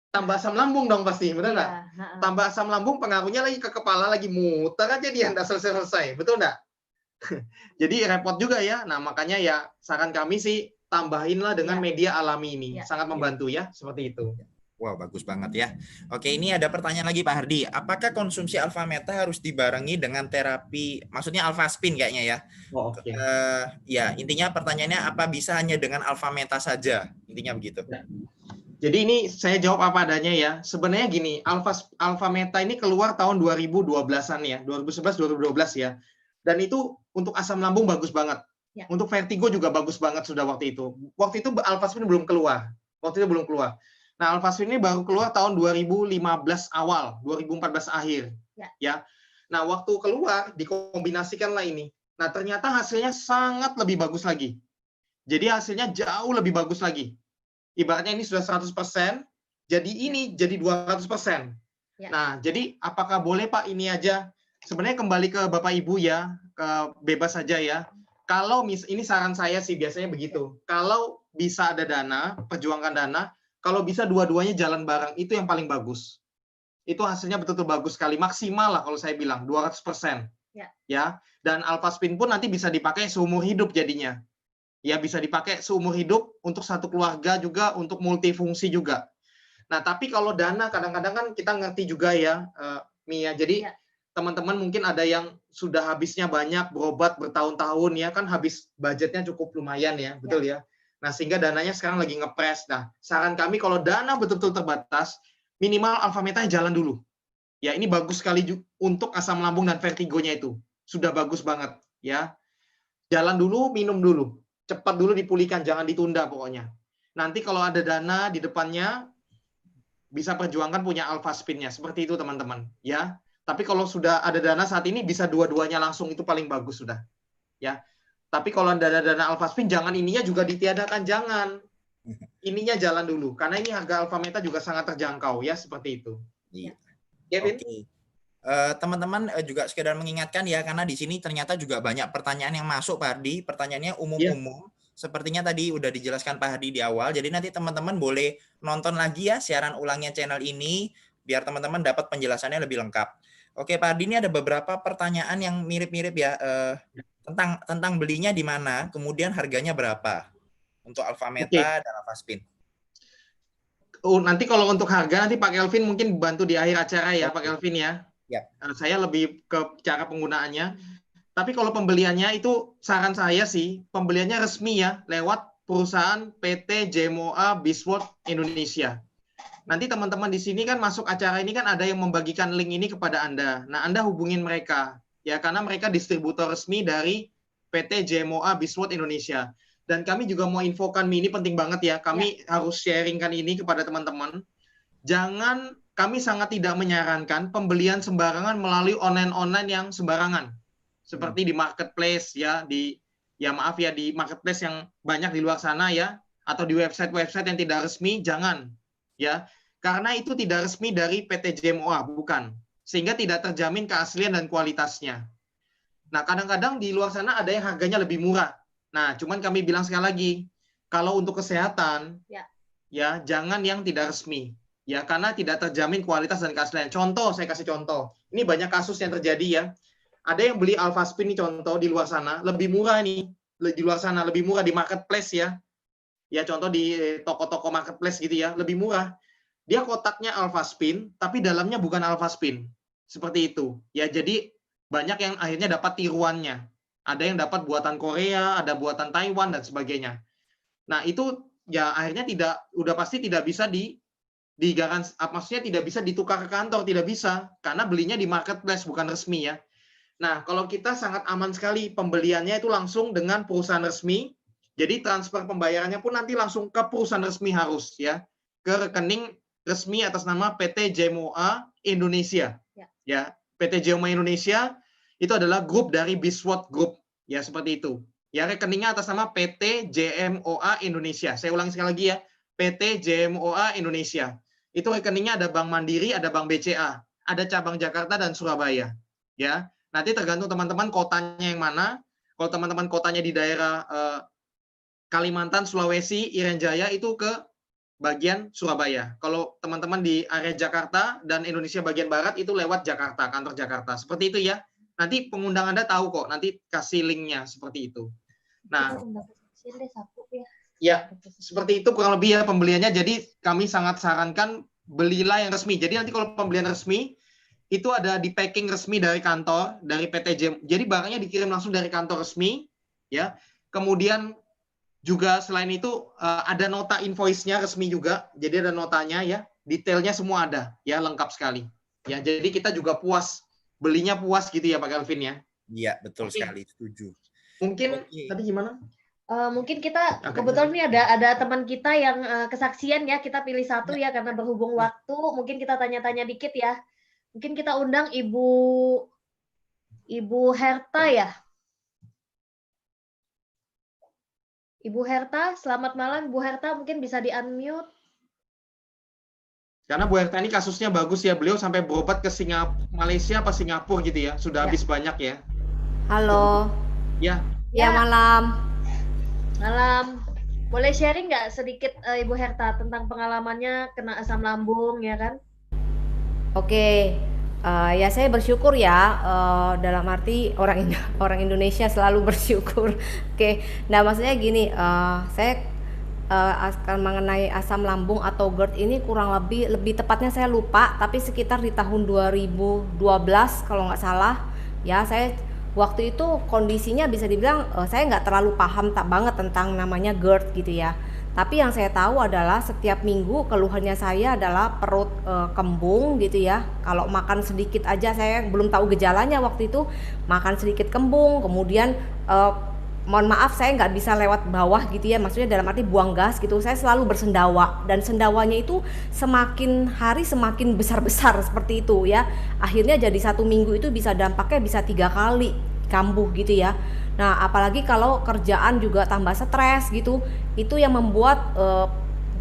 tambah asam lambung dong pasti, betul nggak? Tambah asam lambung pengaruhnya lagi ke kepala, lagi muter aja dia, nggak selesai-selesai, betul nggak? Jadi repot juga ya. Nah makanya ya saran kami sih tambahinlah dengan media alami ini, sangat membantu ya, seperti itu.
Wow, bagus banget ya. Oke, ini ada pertanyaan lagi Pak Hardi. Apakah konsumsi alfa meta harus dibarengi dengan terapi, maksudnya alfa spin kayaknya ya?
Oh, oke.
Ya, intinya pertanyaannya apa bisa hanya dengan alfa meta saja? Intinya begitu.
Jadi ini saya jawab apa adanya ya. Sebenarnya gini, alfa meta ini keluar tahun 2012-an ya, 2011 2012 ya. Dan itu untuk asam lambung bagus banget.
Ya.
Untuk vertigo juga bagus banget sudah waktu itu. Waktu itu alfa spin belum keluar. Waktu itu belum keluar. Nah, alfa spin ini baru keluar tahun 2015 awal, 2014 akhir. Ya. Nah, waktu keluar dikombinasikanlah ini. Nah, ternyata hasilnya sangat lebih bagus lagi. Jadi hasilnya jauh lebih bagus lagi. Ibaratnya ini sudah 100%, jadi ini jadi 200%.
Ya.
Nah, jadi apakah boleh Pak ini aja? Sebenarnya kembali ke Bapak Ibu ya, bebas saja ya. Kalau ini saran saya sih biasanya begitu. Kalau bisa ada dana, perjuangkan dana, kalau bisa dua-duanya jalan bareng, itu yang paling bagus. Itu hasilnya betul-betul bagus sekali, maksimal lah kalau saya bilang 200%. Ya. Dan alpha spin pun nanti bisa dipakai seumur hidup jadinya. Ya, bisa dipakai seumur hidup untuk satu keluarga juga, untuk multifungsi juga. Nah, tapi kalau dana kadang-kadang kan kita ngerti juga ya, Mia. Jadi teman-teman mungkin ada yang sudah habisnya banyak berobat bertahun-tahun ya, kan habis budgetnya cukup lumayan ya, betul ya. Nah, sehingga dananya sekarang lagi ngepres. Nah, saran kami kalau dana betul-betul terbatas, minimal alfa meta jalan dulu. Ya, ini bagus sekali untuk asam lambung dan vertigonya itu. Sudah bagus banget ya. Jalan dulu, minum dulu. Cepat dulu dipulihkan, jangan ditunda pokoknya. Nanti kalau ada dana di depannya, bisa perjuangkan punya alpha spin-nya. Seperti itu teman-teman. Ya. Tapi kalau sudah ada dana saat ini, bisa dua-duanya langsung, itu paling bagus sudah. Ya. Tapi kalau ada dana alpha spin, jangan ininya juga ditiadakan, jangan. Ininya jalan dulu. Karena ini harga alpha meta juga sangat terjangkau ya, seperti itu.
Iya.
Kevin?
Oke. Teman-teman juga sekedar mengingatkan ya, karena di sini ternyata juga banyak pertanyaan yang masuk Pak Hardi, pertanyaannya umum-umum. Sepertinya tadi udah dijelaskan Pak Hardi di awal, jadi nanti teman-teman boleh nonton lagi ya siaran ulangnya channel ini, biar teman-teman dapat penjelasannya lebih lengkap. Oke Pak Hardi, ini ada beberapa pertanyaan yang mirip-mirip ya, tentang belinya di mana, kemudian harganya berapa untuk alpha meta dan alpha spin.
Nanti kalau untuk harga, nanti Pak Kelvin mungkin bantu di akhir acara ya, Pak Kelvin ya. Saya lebih ke cara penggunaannya. Tapi kalau pembeliannya itu saran saya sih, pembeliannya resmi ya, lewat perusahaan PT JMOA Bisworth Indonesia. Nanti teman-teman di sini kan masuk acara ini kan ada yang membagikan link ini kepada Anda. Nah, Anda hubungin mereka ya, karena mereka distributor resmi dari PT JMOA Bisworth Indonesia. Dan kami juga mau infokan, ini penting banget ya, kami harus sharingkan ini kepada teman-teman. Kami sangat tidak menyarankan pembelian sembarangan melalui online yang sembarangan. Seperti di marketplace ya, di marketplace yang banyak di luar sana ya, atau di website-website yang tidak resmi, jangan ya. Karena itu tidak resmi dari PT JMOA, bukan. Sehingga tidak terjamin keaslian dan kualitasnya. Nah, kadang-kadang di luar sana ada yang harganya lebih murah. Nah, cuman kami bilang sekali lagi, kalau untuk kesehatan ya jangan yang tidak resmi. Ya, karena tidak terjamin kualitas dan keaslian. Contoh, saya kasih contoh. Ini banyak kasus yang terjadi ya. Ada yang beli alpha spin ini contoh di luar sana, lebih murah nih. Di luar sana, lebih murah di marketplace ya. Ya, contoh di toko-toko marketplace gitu ya, lebih murah. Dia kotaknya alpha spin, tapi dalamnya bukan alpha spin. Seperti itu. Ya, jadi banyak yang akhirnya dapat tiruannya. Ada yang dapat buatan Korea, ada buatan Taiwan, dan sebagainya. Nah, itu ya akhirnya udah pasti tidak bisa maksudnya tidak bisa ditukar ke kantor, tidak bisa, karena belinya di marketplace bukan resmi ya. Nah, kalau kita sangat aman sekali, pembeliannya itu langsung dengan perusahaan resmi, jadi transfer pembayarannya pun nanti langsung ke perusahaan resmi harus ya, ke rekening resmi atas nama PT JMOA Indonesia. Ya, PT JMOA Indonesia itu adalah grup dari Bisworth Group, ya seperti itu. Ya, rekeningnya atas nama PT JMOA Indonesia. Saya ulangi sekali lagi ya, PT JMOA Indonesia. Itu rekeningnya ada Bank Mandiri, ada Bank BCA, ada cabang Jakarta dan Surabaya. Ya, nanti tergantung teman-teman kotanya yang mana. Kalau teman-teman kotanya di daerah Kalimantan, Sulawesi, Irian Jaya itu ke bagian Surabaya. Kalau teman-teman di area Jakarta dan Indonesia bagian barat itu lewat Jakarta, kantor Jakarta. Seperti itu ya. Nanti pengundang Anda tahu kok, nanti kasih linknya seperti itu. Nah, ya. seperti itu kurang lebih ya pembeliannya. Jadi kami sangat sarankan belilah yang resmi. Jadi nanti kalau pembelian resmi itu ada di packing resmi dari kantor, dari PT JEM. Jadi barangnya dikirim langsung dari kantor resmi, ya. Kemudian juga selain itu ada nota invoice-nya resmi juga. Jadi ada notanya ya, detailnya semua ada, ya lengkap sekali. Ya, jadi kita juga puas, belinya puas gitu ya Pak Kelvin ya.
Iya, betul
Oke.
sekali, setuju.
Mungkin
Oke.
tadi gimana?
Mungkin kita
Agak
kebetulan nih ada teman kita yang kesaksian ya, kita pilih satu ya karena berhubung
Ya.
waktu, mungkin kita tanya-tanya dikit ya. Mungkin kita undang Ibu Herta ya. Ibu Herta, selamat malam Bu Herta, mungkin bisa di-unmute.
Karena Bu Herta ini kasusnya bagus ya, beliau sampai berobat ke Malaysia apa Singapura gitu ya, sudah
Ya.
habis banyak ya.
Halo,
Ya,
ya malam.
Malam. Boleh sharing nggak sedikit Ibu Herta tentang pengalamannya kena asam lambung ya kan?
Oke, ya saya bersyukur ya, dalam arti orang Indonesia selalu bersyukur. Oke, nah maksudnya gini, saya akan mengenai asam lambung atau GERD ini kurang lebih tepatnya saya lupa, tapi sekitar di tahun 2012 kalau nggak salah. Ya saya waktu itu kondisinya bisa dibilang saya nggak terlalu paham banget tentang namanya GERD gitu ya. Tapi yang saya tahu adalah setiap minggu keluhannya saya adalah perut kembung gitu ya. Kalau makan sedikit aja, saya belum tahu gejalanya waktu itu, makan sedikit kembung, kemudian mohon maaf saya nggak bisa lewat bawah gitu ya, maksudnya dalam arti buang gas gitu. Saya selalu bersendawa dan sendawanya itu semakin hari semakin besar-besar seperti itu ya. Akhirnya jadi 1 minggu itu bisa dampaknya bisa 3 kali kambuh gitu ya. Nah apalagi kalau kerjaan juga tambah stres gitu, itu yang membuat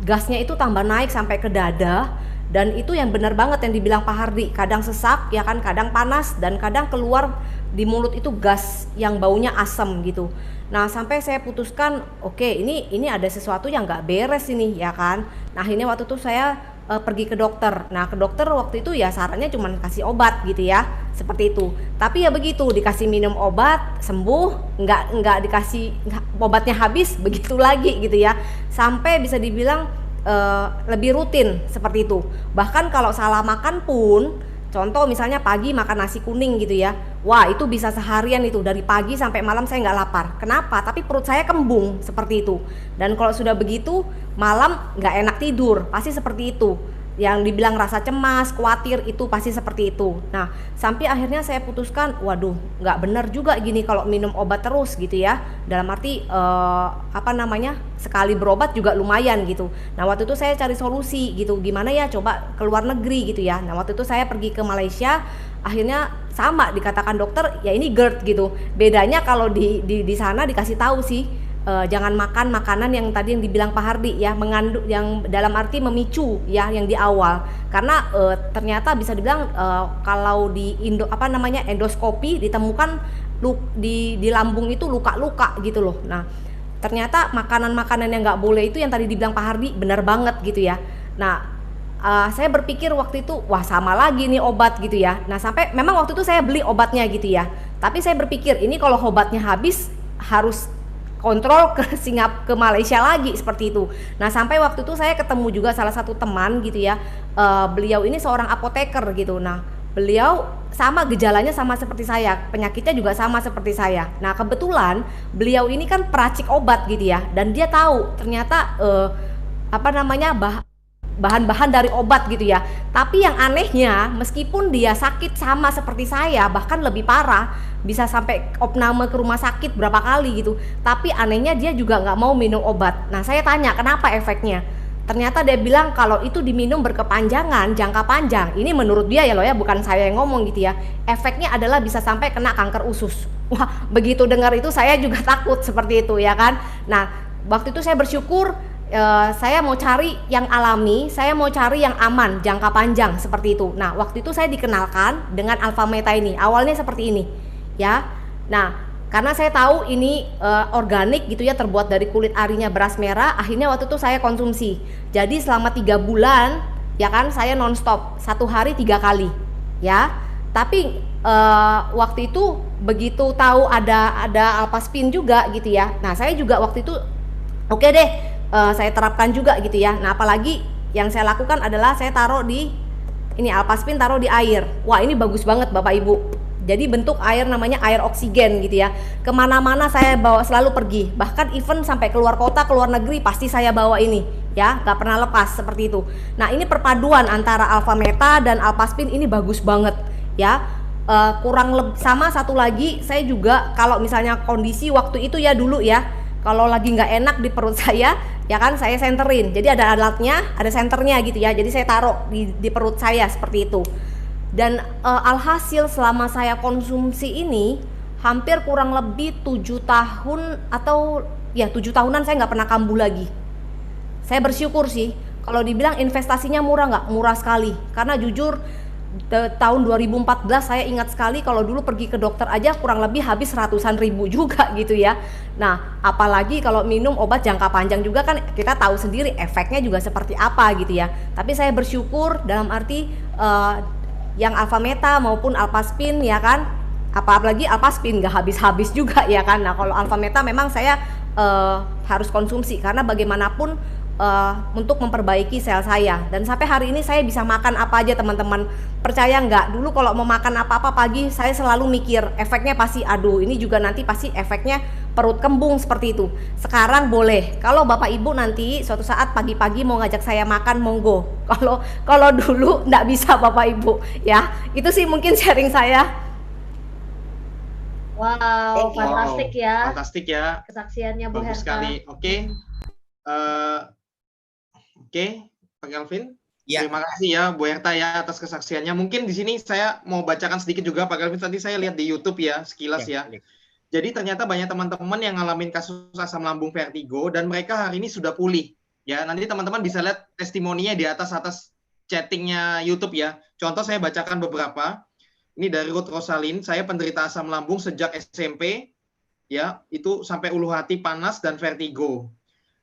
gasnya itu tambah naik sampai ke dada. Dan itu yang benar banget yang dibilang Pak Hardi, kadang sesak ya kan, kadang panas, dan kadang keluar di mulut itu gas yang baunya asam gitu. Nah sampai saya putuskan oke, ini ada sesuatu yang nggak beres ini ya kan. Nah akhirnya waktu itu saya pergi ke dokter. Nah ke dokter waktu itu ya sarannya cuma kasih obat gitu ya, seperti itu. Tapi ya begitu, dikasih minum obat sembuh, nggak dikasih obatnya habis, begitu lagi gitu ya. Sampai bisa dibilang lebih rutin seperti itu. Bahkan kalau salah makan pun, contoh misalnya pagi makan nasi kuning gitu ya, wah itu bisa seharian itu, dari pagi sampai malam saya nggak lapar. Kenapa? Tapi perut saya kembung seperti itu. Dan kalau sudah begitu malam nggak enak tidur, pasti seperti itu. Yang dibilang rasa cemas, khawatir, itu pasti seperti itu. Nah sampai akhirnya saya putuskan, waduh nggak benar juga gini kalau minum obat terus gitu ya. Dalam arti sekali berobat juga lumayan gitu. Nah waktu itu saya cari solusi gitu, gimana ya coba ke luar negeri gitu ya. Nah waktu itu saya pergi ke Malaysia, akhirnya sama dikatakan dokter ya ini GERD gitu. Bedanya kalau di sana dikasih tahu sih, jangan makan makanan yang tadi yang dibilang Pak Hardi ya, mengandung yang dalam arti memicu ya yang di awal. Karena ternyata bisa dibilang kalau di endoskopi ditemukan di lambung itu luka-luka gitu loh. Nah ternyata makanan-makanan yang nggak boleh itu yang tadi dibilang Pak Hardi benar banget gitu ya. Nah saya berpikir waktu itu wah sama lagi nih obat gitu ya. Nah sampai memang waktu itu saya beli obatnya gitu ya, tapi saya berpikir ini kalau obatnya habis harus kontrol ke Malaysia lagi seperti itu. Nah sampai waktu itu saya ketemu juga salah satu teman gitu ya, beliau ini seorang apoteker gitu. Nah beliau sama gejalanya sama seperti saya, penyakitnya juga sama seperti saya. Nah kebetulan beliau ini kan peracik obat gitu ya, dan dia tahu ternyata bahan-bahan dari obat gitu ya. Tapi yang anehnya meskipun dia sakit sama seperti saya, bahkan lebih parah, bisa sampai opname ke rumah sakit berapa kali gitu, tapi anehnya dia juga nggak mau minum obat. Nah saya tanya kenapa efeknya, ternyata dia bilang kalau itu diminum berkepanjangan, jangka panjang, ini menurut dia ya loh ya, bukan saya yang ngomong gitu ya, efeknya adalah bisa sampai kena kanker usus. Wah begitu dengar itu saya juga takut seperti itu ya kan. Nah waktu itu saya bersyukur, saya mau cari yang alami, saya mau cari yang aman, jangka panjang seperti itu. Nah waktu itu saya dikenalkan dengan Alpha Meta ini, awalnya seperti ini ya. Nah karena saya tahu ini organik gitu ya, terbuat dari kulit arinya beras merah, akhirnya waktu itu saya konsumsi. Jadi selama 3 bulan ya kan saya nonstop, 1 hari 3 kali ya. Tapi waktu itu begitu tahu ada Alpha Spin juga gitu ya, nah saya juga waktu itu oke deh, saya terapkan juga gitu ya. Nah, apalagi yang saya lakukan adalah saya taruh di ini Alpaspin, taruh di air. Wah, ini bagus banget Bapak Ibu. Jadi bentuk air namanya air oksigen gitu ya. Kemana-mana saya bawa, selalu pergi. Bahkan even sampai keluar kota, keluar negeri pasti saya bawa ini ya, nggak pernah lepas seperti itu. Nah, ini perpaduan antara Alpha Meta dan Alpaspin ini bagus banget ya. Kurang lebih sama. Satu lagi, saya juga kalau misalnya kondisi waktu itu ya dulu ya, kalau lagi nggak enak di perut saya ya kan, saya senterin. Jadi ada alatnya, ada senternya gitu ya. Jadi saya taruh di perut saya seperti itu. Dan alhasil selama saya konsumsi ini hampir kurang lebih 7 tahun atau ya 7 tahunan saya nggak pernah kambuh lagi. Saya bersyukur sih. Kalau dibilang investasinya murah, nggak murah sekali. Karena jujur tahun 2014 saya ingat sekali kalau dulu pergi ke dokter aja kurang lebih habis ratusan ribu juga gitu ya. Nah, apalagi kalau minum obat jangka panjang juga kan kita tahu sendiri efeknya juga seperti apa gitu ya. Tapi saya bersyukur dalam arti yang Alpha Meta maupun Alpaspin ya kan, apalagi Alpaspin nggak habis-habis juga ya kan. Nah, kalau Alpha Meta memang saya harus konsumsi karena bagaimanapun untuk memperbaiki sel saya. Dan sampai hari ini saya bisa makan apa aja teman-teman. Percaya nggak, dulu kalau mau makan apa-apa pagi saya selalu mikir efeknya pasti aduh ini juga nanti pasti efeknya perut kembung seperti itu. Sekarang boleh. Kalau Bapak Ibu nanti suatu saat pagi-pagi mau ngajak saya makan, monggo. Kalau dulu nggak bisa Bapak Ibu ya. Itu sih mungkin sharing saya.
Wow,
Oke.
fantastik ya
Fantastik ya.
kesaksiannya Bu
Bagus
Herta.
sekali. Oke. Oke, Pak Kelvin.
Ya.
Terima kasih ya Bu Herta ya atas kesaksiannya. Mungkin di sini saya mau bacakan sedikit juga Pak Kelvin. Tadi saya lihat di YouTube ya, sekilas ya. Jadi ternyata banyak teman-teman yang ngalamin kasus asam lambung vertigo dan mereka hari ini sudah pulih. Ya, nanti teman-teman bisa lihat testimoninya di atas chattingnya YouTube ya. Contoh saya bacakan beberapa. Ini dari Ruth Rosalin, saya penderita asam lambung sejak SMP, ya, itu sampai ulu hati panas dan vertigo.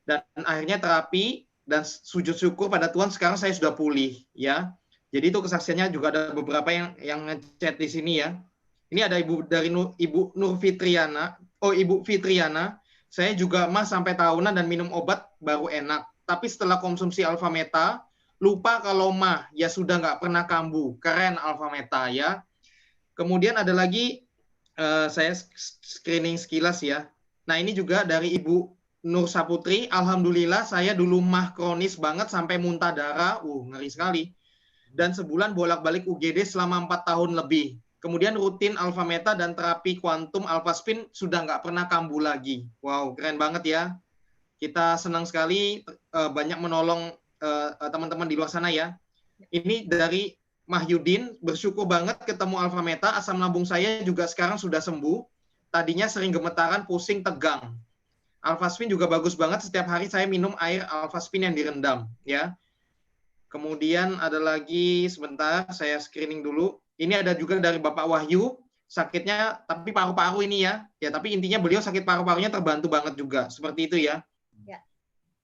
Dan akhirnya terapi dan sujud syukur pada Tuhan sekarang saya sudah pulih, ya. Jadi itu kesaksiannya juga ada beberapa yang nge-chat di sini ya. Ini ada Ibu Nur Fitriana. Oh, Ibu Fitriana, saya juga mah sampai tahunan dan minum obat baru enak. Tapi setelah konsumsi Alpha Meta, lupa kalau mah ya sudah nggak pernah kambuh. Keren Alpha Meta ya. Kemudian ada lagi saya screening sekilas ya. Nah, ini juga dari Ibu Nur Saputri. Alhamdulillah saya dulu mah kronis banget sampai muntah darah. Ngeri sekali. Dan sebulan bolak-balik UGD selama 4 tahun lebih. Kemudian rutin Alpha Meta dan terapi kuantum Alpaspin sudah nggak pernah kambuh lagi. Wow, keren banget ya. Kita senang sekali banyak menolong teman-teman di luar sana ya. Ini dari Mahyudin, bersyukur banget ketemu Alpha Meta, asam lambung saya juga sekarang sudah sembuh. Tadinya sering gemetaran, pusing, tegang. Alpaspin juga bagus banget, setiap hari saya minum air Alpaspin yang direndam ya. Kemudian ada lagi, sebentar saya screening dulu. Ini ada juga dari Bapak Wahyu, sakitnya tapi paru-paru ini ya. Ya, tapi intinya beliau sakit paru-parunya terbantu banget juga, seperti itu ya.
Ya.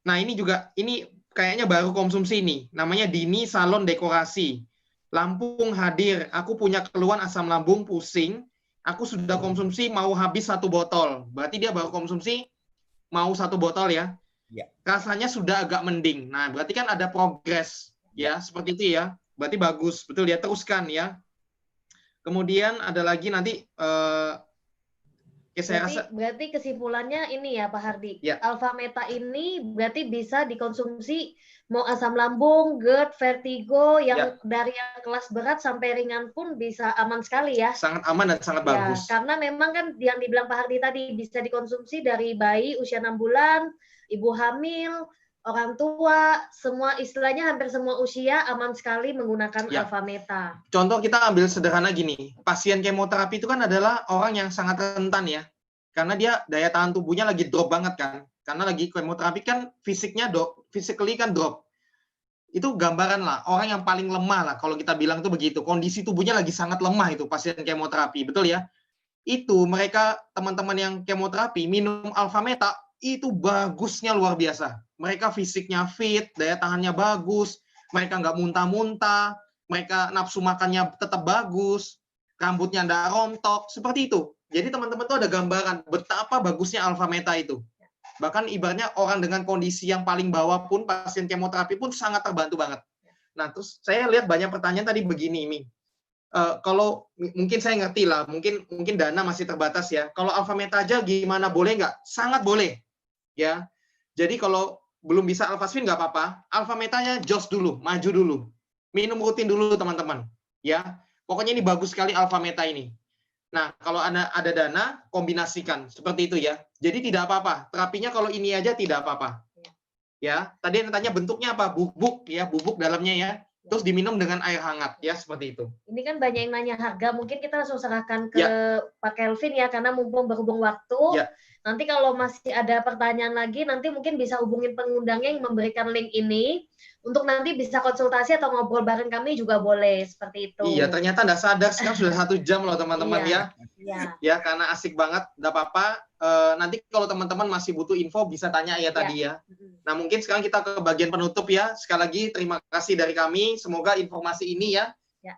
Nah, ini juga, ini kayaknya baru konsumsi nih, namanya Dini Salon Dekorasi. Lampung hadir, aku punya keluhan asam lambung, pusing, aku sudah konsumsi mau habis 1 botol. Berarti dia baru konsumsi mau 1 botol ya.
Ya.
Rasanya sudah agak mending. Nah, berarti kan ada progres ya, seperti itu ya. Berarti bagus, betul ya, teruskan ya. Kemudian ada lagi nanti
berarti kesimpulannya ini ya Pak Hardi.
Ya.
Alpha Meta ini berarti bisa dikonsumsi mau asam lambung, GERD, vertigo, yang dari yang kelas berat sampai ringan pun bisa aman sekali ya.
Sangat aman dan sangat bagus.
Karena memang kan yang dibilang Pak Hardi tadi bisa dikonsumsi dari bayi usia 6 bulan, ibu hamil, orang tua, semua istilahnya hampir semua usia aman sekali menggunakan Alpha Meta.
Contoh kita ambil sederhana gini, pasien kemoterapi itu kan adalah orang yang sangat rentan ya, karena dia daya tahan tubuhnya lagi drop banget kan, karena lagi kemoterapi kan physically kan drop. Itu gambaran lah, orang yang paling lemah lah, kalau kita bilang itu begitu, kondisi tubuhnya lagi sangat lemah itu pasien kemoterapi, betul ya? Itu mereka, teman-teman yang kemoterapi, minum Alpha Meta, itu bagusnya luar biasa. Mereka fisiknya fit, daya tahannya bagus, mereka nggak muntah-muntah, mereka nafsu makannya tetap bagus, rambutnya nggak rontok, seperti itu. Jadi teman-teman tuh ada gambaran betapa bagusnya Alpha Meta itu. Bahkan ibaratnya orang dengan kondisi yang paling bawah pun, pasien kemoterapi pun sangat terbantu banget. Nah, terus saya lihat banyak pertanyaan tadi begini, Mi. Kalau mungkin saya ngerti lah, mungkin dana masih terbatas ya. Kalau alfa meta aja gimana, boleh nggak? Sangat boleh, ya. Jadi kalau belum bisa alfa spin nggak apa-apa, alfa metanya jos dulu, maju dulu, minum rutin dulu teman-teman, ya. Pokoknya ini bagus sekali alfa meta ini. Nah, kalau ada dana, kombinasikan seperti itu ya. Jadi tidak apa-apa. Terapinya kalau ini aja tidak apa-apa. Ya, tadi yang tanya bentuknya apa? Bubuk ya, bubuk dalamnya ya. Terus diminum dengan air hangat ya, seperti itu.
Ini kan banyak yang nanya harga, mungkin kita langsung serahkan ke
Ya.
Pak Kelvin ya, karena mumpung berhubung waktu.
Ya.
Nanti kalau masih ada pertanyaan lagi, nanti mungkin bisa hubungin pengundangnya yang memberikan link ini, untuk nanti bisa konsultasi atau ngobrol bareng kami juga boleh, seperti itu.
Iya, ternyata nggak sadar sekarang sudah 1 jam loh teman-teman ya. Ya, karena asik banget, nggak apa-apa. Nanti kalau teman-teman masih butuh info bisa tanya ya tadi ya. Nah, mungkin sekarang kita ke bagian penutup ya. Sekali lagi terima kasih dari kami. Semoga informasi ini ya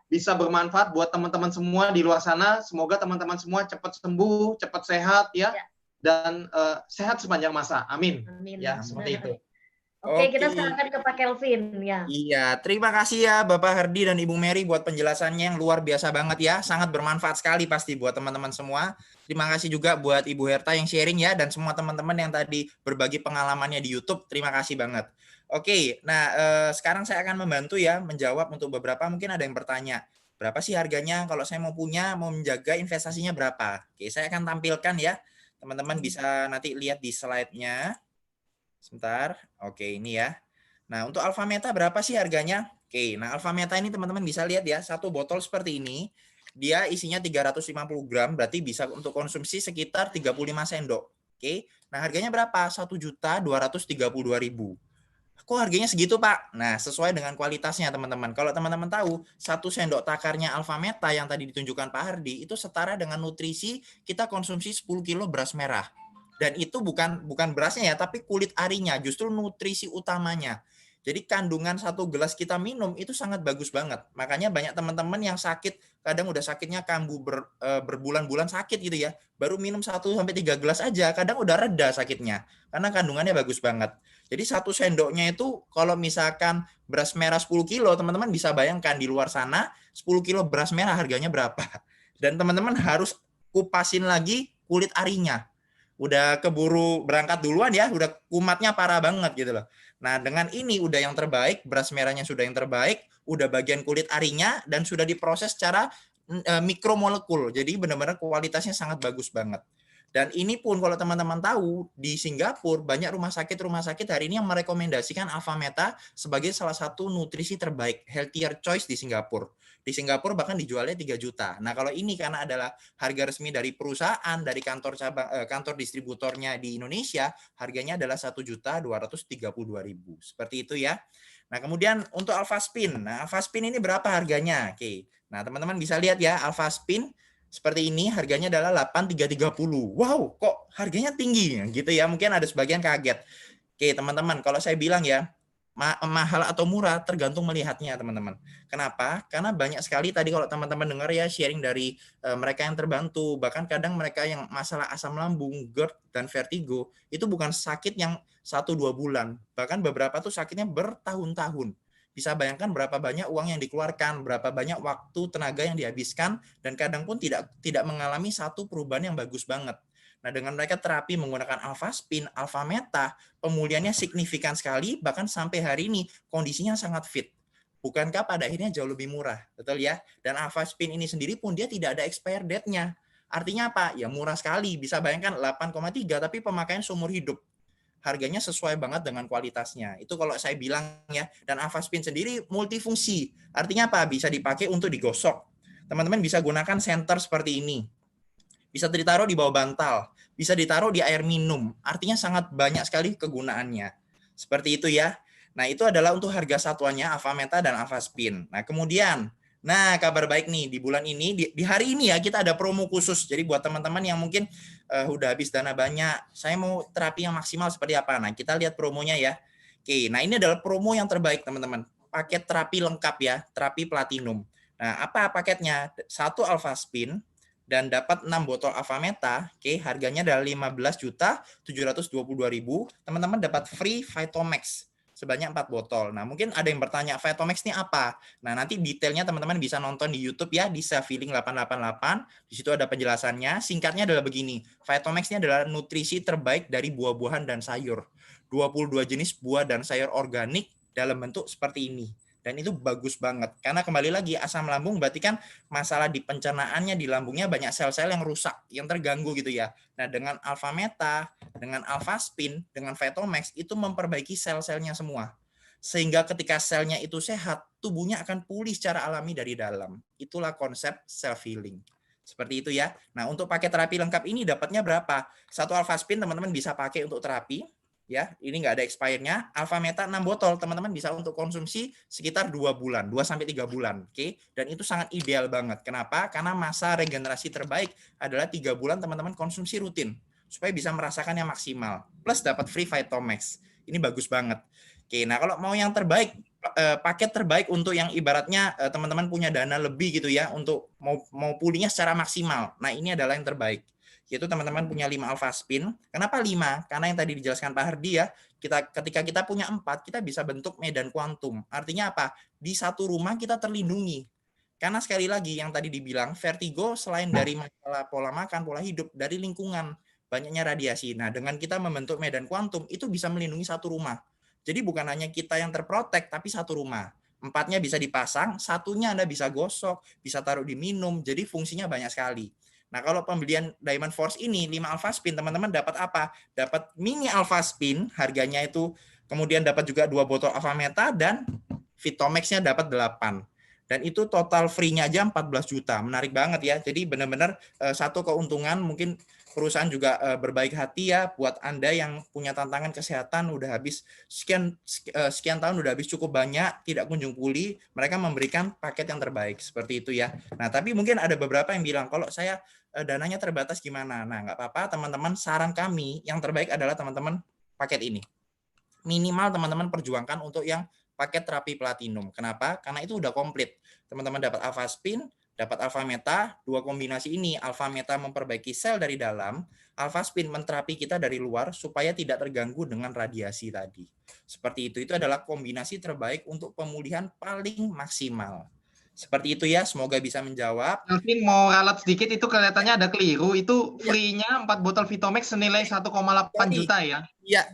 bisa bermanfaat buat teman-teman semua di luar sana. Semoga teman-teman semua cepat sembuh, cepat sehat ya. Dan sehat sepanjang masa. Amin. Ya, seperti itu.
Oke, kita serahkan ke Pak Kelvin ya.
Iya, terima kasih ya Bapak Hardi dan Ibu Mary buat penjelasannya yang luar biasa banget ya. Sangat bermanfaat sekali pasti buat teman-teman semua. Terima kasih juga buat Ibu Herta yang sharing ya, dan semua teman-teman yang tadi berbagi pengalamannya di YouTube. Terima kasih banget. Oke, nah sekarang saya akan membantu ya menjawab untuk beberapa, mungkin ada yang bertanya, berapa sih harganya kalau saya mau punya, mau menjaga investasinya berapa? Oke, saya akan tampilkan ya. Teman-teman bisa nanti lihat di slide-nya. Sebentar. Oke, ini ya. Nah, untuk alfa meta berapa sih harganya? Oke, nah alfa meta ini teman-teman bisa lihat ya, satu botol seperti ini, dia isinya 350 gram, berarti bisa untuk konsumsi sekitar 35 sendok. Oke, nah harganya berapa? 1.232.000. Kok harganya segitu, Pak? Nah, sesuai dengan kualitasnya, teman-teman. Kalau teman-teman tahu, 1 sendok takarnya alfa meta yang tadi ditunjukkan Pak Hardi, itu setara dengan nutrisi kita konsumsi 10 kilo beras merah. Dan itu bukan berasnya ya, tapi kulit arinya, justru nutrisi utamanya. Jadi kandungan 1 gelas kita minum itu sangat bagus banget. Makanya banyak teman-teman yang sakit, kadang udah sakitnya kambuh berbulan-bulan sakit gitu ya. Baru minum 1-3 gelas aja, kadang udah reda sakitnya. Karena kandungannya bagus banget. Jadi 1 sendoknya itu kalau misalkan beras merah 10 kilo, teman-teman bisa bayangkan di luar sana 10 kilo beras merah harganya berapa. Dan teman-teman harus kupasin lagi kulit arinya. Udah keburu berangkat duluan ya, udah kumatnya parah banget gitu loh. Nah, dengan ini udah yang terbaik, beras merahnya sudah yang terbaik, udah bagian kulit arinya, dan sudah diproses secara mikromolekul. Jadi benar-benar kualitasnya sangat bagus banget. Dan ini pun kalau teman-teman tahu, di Singapura banyak rumah sakit hari ini yang merekomendasikan alfa meta sebagai salah satu nutrisi terbaik, healthier choice di Singapura. Di Singapura bahkan dijualnya 3 juta. Nah, kalau ini karena adalah harga resmi dari perusahaan, dari kantor cabang, kantor distributornya di Indonesia, harganya adalah 1.232.000. Seperti itu ya. Nah, kemudian untuk Alpha Spin. Nah, Alpha Spin ini berapa harganya? Oke. Nah, teman-teman bisa lihat ya, Alpha Spin seperti ini harganya adalah 8.330. Wow, kok harganya tinggi gitu ya. Mungkin ada sebagian kaget. Oke, teman-teman, kalau saya bilang ya, mahal atau murah tergantung melihatnya, teman-teman. Kenapa? Karena banyak sekali tadi kalau teman-teman dengar ya sharing dari mereka yang terbantu, bahkan kadang mereka yang masalah asam lambung, GERD dan vertigo itu bukan sakit yang 1-2 bulan, bahkan beberapa tuh sakitnya bertahun-tahun. Bisa bayangkan berapa banyak uang yang dikeluarkan, berapa banyak waktu, tenaga yang dihabiskan, dan kadang pun tidak mengalami satu perubahan yang bagus banget. Nah, dengan mereka terapi menggunakan alpha spin, alpha meta, pemulihannya signifikan sekali, bahkan sampai hari ini kondisinya sangat fit. Bukankah pada akhirnya jauh lebih murah? Betul ya? Dan alpha spin ini sendiri pun dia tidak ada expire date-nya. Artinya apa? Ya murah sekali. Bisa bayangkan 8,3 tapi pemakaian seumur hidup. Harganya sesuai banget dengan kualitasnya. Itu kalau saya bilang ya. Dan alpha spin sendiri multifungsi. Artinya apa? Bisa dipakai untuk digosok. Teman-teman bisa gunakan senter seperti ini. Bisa ditaruh di bawah bantal, bisa ditaruh di air minum. Artinya sangat banyak sekali kegunaannya. Seperti itu ya. Nah, itu adalah untuk harga satuannya alpha meta dan alpha spin. Nah, kemudian, kabar baik nih di bulan ini, di hari ini ya kita ada promo khusus. Jadi buat teman-teman yang mungkin udah habis dana banyak, saya mau terapi yang maksimal seperti apa. Nah, kita lihat promonya ya. Oke, nah ini adalah promo yang terbaik teman-teman. Paket terapi lengkap ya, terapi platinum. Nah, apa paketnya? 1 alpha spin, dan dapat 6 botol Avameta, oke, harganya adalah 15.722.000. Teman-teman dapat free Vitomax sebanyak 4 botol. Nah, mungkin ada yang bertanya, Vitomax ini apa? Nah, nanti detailnya teman-teman bisa nonton di YouTube ya, di Self-Healing 888. Di situ ada penjelasannya. Singkatnya adalah begini, Vitomax ini adalah nutrisi terbaik dari buah-buahan dan sayur. 22 jenis buah dan sayur organik dalam bentuk seperti ini. Dan itu bagus banget. Karena kembali lagi, asam lambung berarti kan masalah di pencernaannya, di lambungnya banyak sel-sel yang rusak, yang terganggu gitu ya. Nah, dengan Avameta, dengan Alphaspin, dengan Vitomax, itu memperbaiki sel-selnya semua. Sehingga ketika selnya itu sehat, tubuhnya akan pulih secara alami dari dalam. Itulah konsep self-healing. Seperti itu ya. Nah, untuk paket terapi lengkap ini dapatnya berapa? Satu Alphaspin teman-teman bisa pakai untuk terapi. Ya, ini nggak ada expirednya. Avameta 6 botol, teman-teman bisa untuk konsumsi sekitar 2 bulan, 2-3 bulan. Oke, dan itu sangat ideal banget. Kenapa? Karena masa regenerasi terbaik adalah 3 bulan teman-teman konsumsi rutin, supaya bisa merasakan yang maksimal. Plus dapat free Vitomax. Ini bagus banget. Oke, nah kalau mau yang terbaik, paket terbaik untuk yang ibaratnya teman-teman punya dana lebih gitu ya, untuk mau pulihnya secara maksimal. Nah, ini adalah yang terbaik. Yaitu teman-teman punya 5 Alphaspin. Kenapa 5? Karena yang tadi dijelaskan Pak Hardi ya, ketika kita punya 4, kita bisa bentuk medan kuantum. Artinya apa? Di satu rumah kita terlindungi. Karena sekali lagi yang tadi dibilang, vertigo selain dari masalah pola makan, pola hidup, dari lingkungan, banyaknya radiasi. Nah, dengan kita membentuk medan kuantum, itu bisa melindungi satu rumah. Jadi bukan hanya kita yang terprotek, tapi satu rumah. 4-nya bisa dipasang, satunya Anda bisa gosok, bisa taruh di minum, jadi fungsinya banyak sekali. Nah, kalau pembelian Diamond Force ini 5 Alphaspin, teman-teman dapat apa? Dapat mini Alphaspin, harganya itu, kemudian dapat juga 2 botol Avameta, dan Vitomax-nya dapat 8. Dan itu total free-nya aja 14 juta. Menarik banget ya. Jadi benar-benar satu keuntungan, mungkin perusahaan juga berbaik hati ya buat Anda yang punya tantangan kesehatan, udah habis sekian tahun, udah habis cukup banyak, tidak kunjung pulih, mereka memberikan paket yang terbaik. Seperti itu ya. Nah, tapi mungkin ada beberapa yang bilang, kalau saya dananya terbatas gimana? Nah, nggak apa-apa teman-teman, saran kami yang terbaik adalah teman-teman paket ini. Minimal teman-teman perjuangkan untuk yang paket terapi platinum. Kenapa? Karena itu udah komplit. Teman-teman dapat Alphaspin, dapat Avameta, 2 kombinasi ini. Avameta memperbaiki sel dari dalam, Alphaspin menterapi kita dari luar supaya tidak terganggu dengan radiasi tadi. Seperti itu. Itu adalah kombinasi terbaik untuk pemulihan paling maksimal. Seperti itu ya, semoga bisa menjawab.
Kelvin mau ralat sedikit, itu kelihatannya ada keliru. Itu free-nya 4 botol Vitomax senilai 1,8 juta ya?
Iya.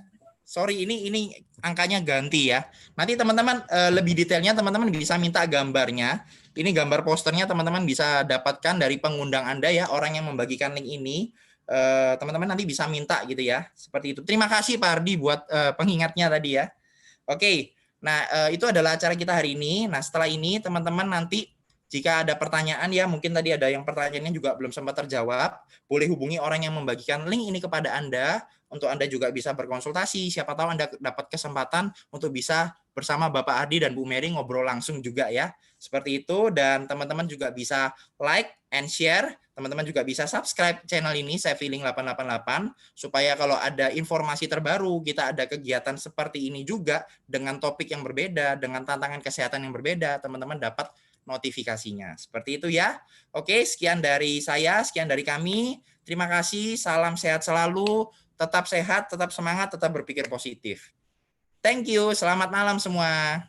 Sorry, ini angkanya ganti ya. Nanti teman-teman lebih detailnya teman-teman bisa minta gambarnya. Ini gambar posternya teman-teman bisa dapatkan dari pengundang Anda ya, orang yang membagikan link ini. Teman-teman nanti bisa minta gitu ya. Seperti itu. Terima kasih Pak Ardi buat pengingatnya tadi ya. Oke. Nah, itu adalah acara kita hari ini. Nah, setelah ini teman-teman nanti jika ada pertanyaan ya, mungkin tadi ada yang pertanyaannya juga belum sempat terjawab, boleh hubungi orang yang membagikan link ini kepada Anda, untuk Anda juga bisa berkonsultasi, siapa tahu Anda dapat kesempatan untuk bisa bersama Bapak Ardi dan Bu Mary ngobrol langsung juga ya. Seperti itu, dan teman-teman juga bisa like and share, teman-teman juga bisa subscribe channel ini, Self-Healing 888, supaya kalau ada informasi terbaru, kita ada kegiatan seperti ini juga, dengan topik yang berbeda, dengan tantangan kesehatan yang berbeda, teman-teman dapat notifikasinya. Seperti itu ya. Oke, sekian dari saya, sekian dari kami. Terima kasih, salam sehat selalu, tetap sehat, tetap semangat, tetap berpikir positif. Thank you, selamat malam semua.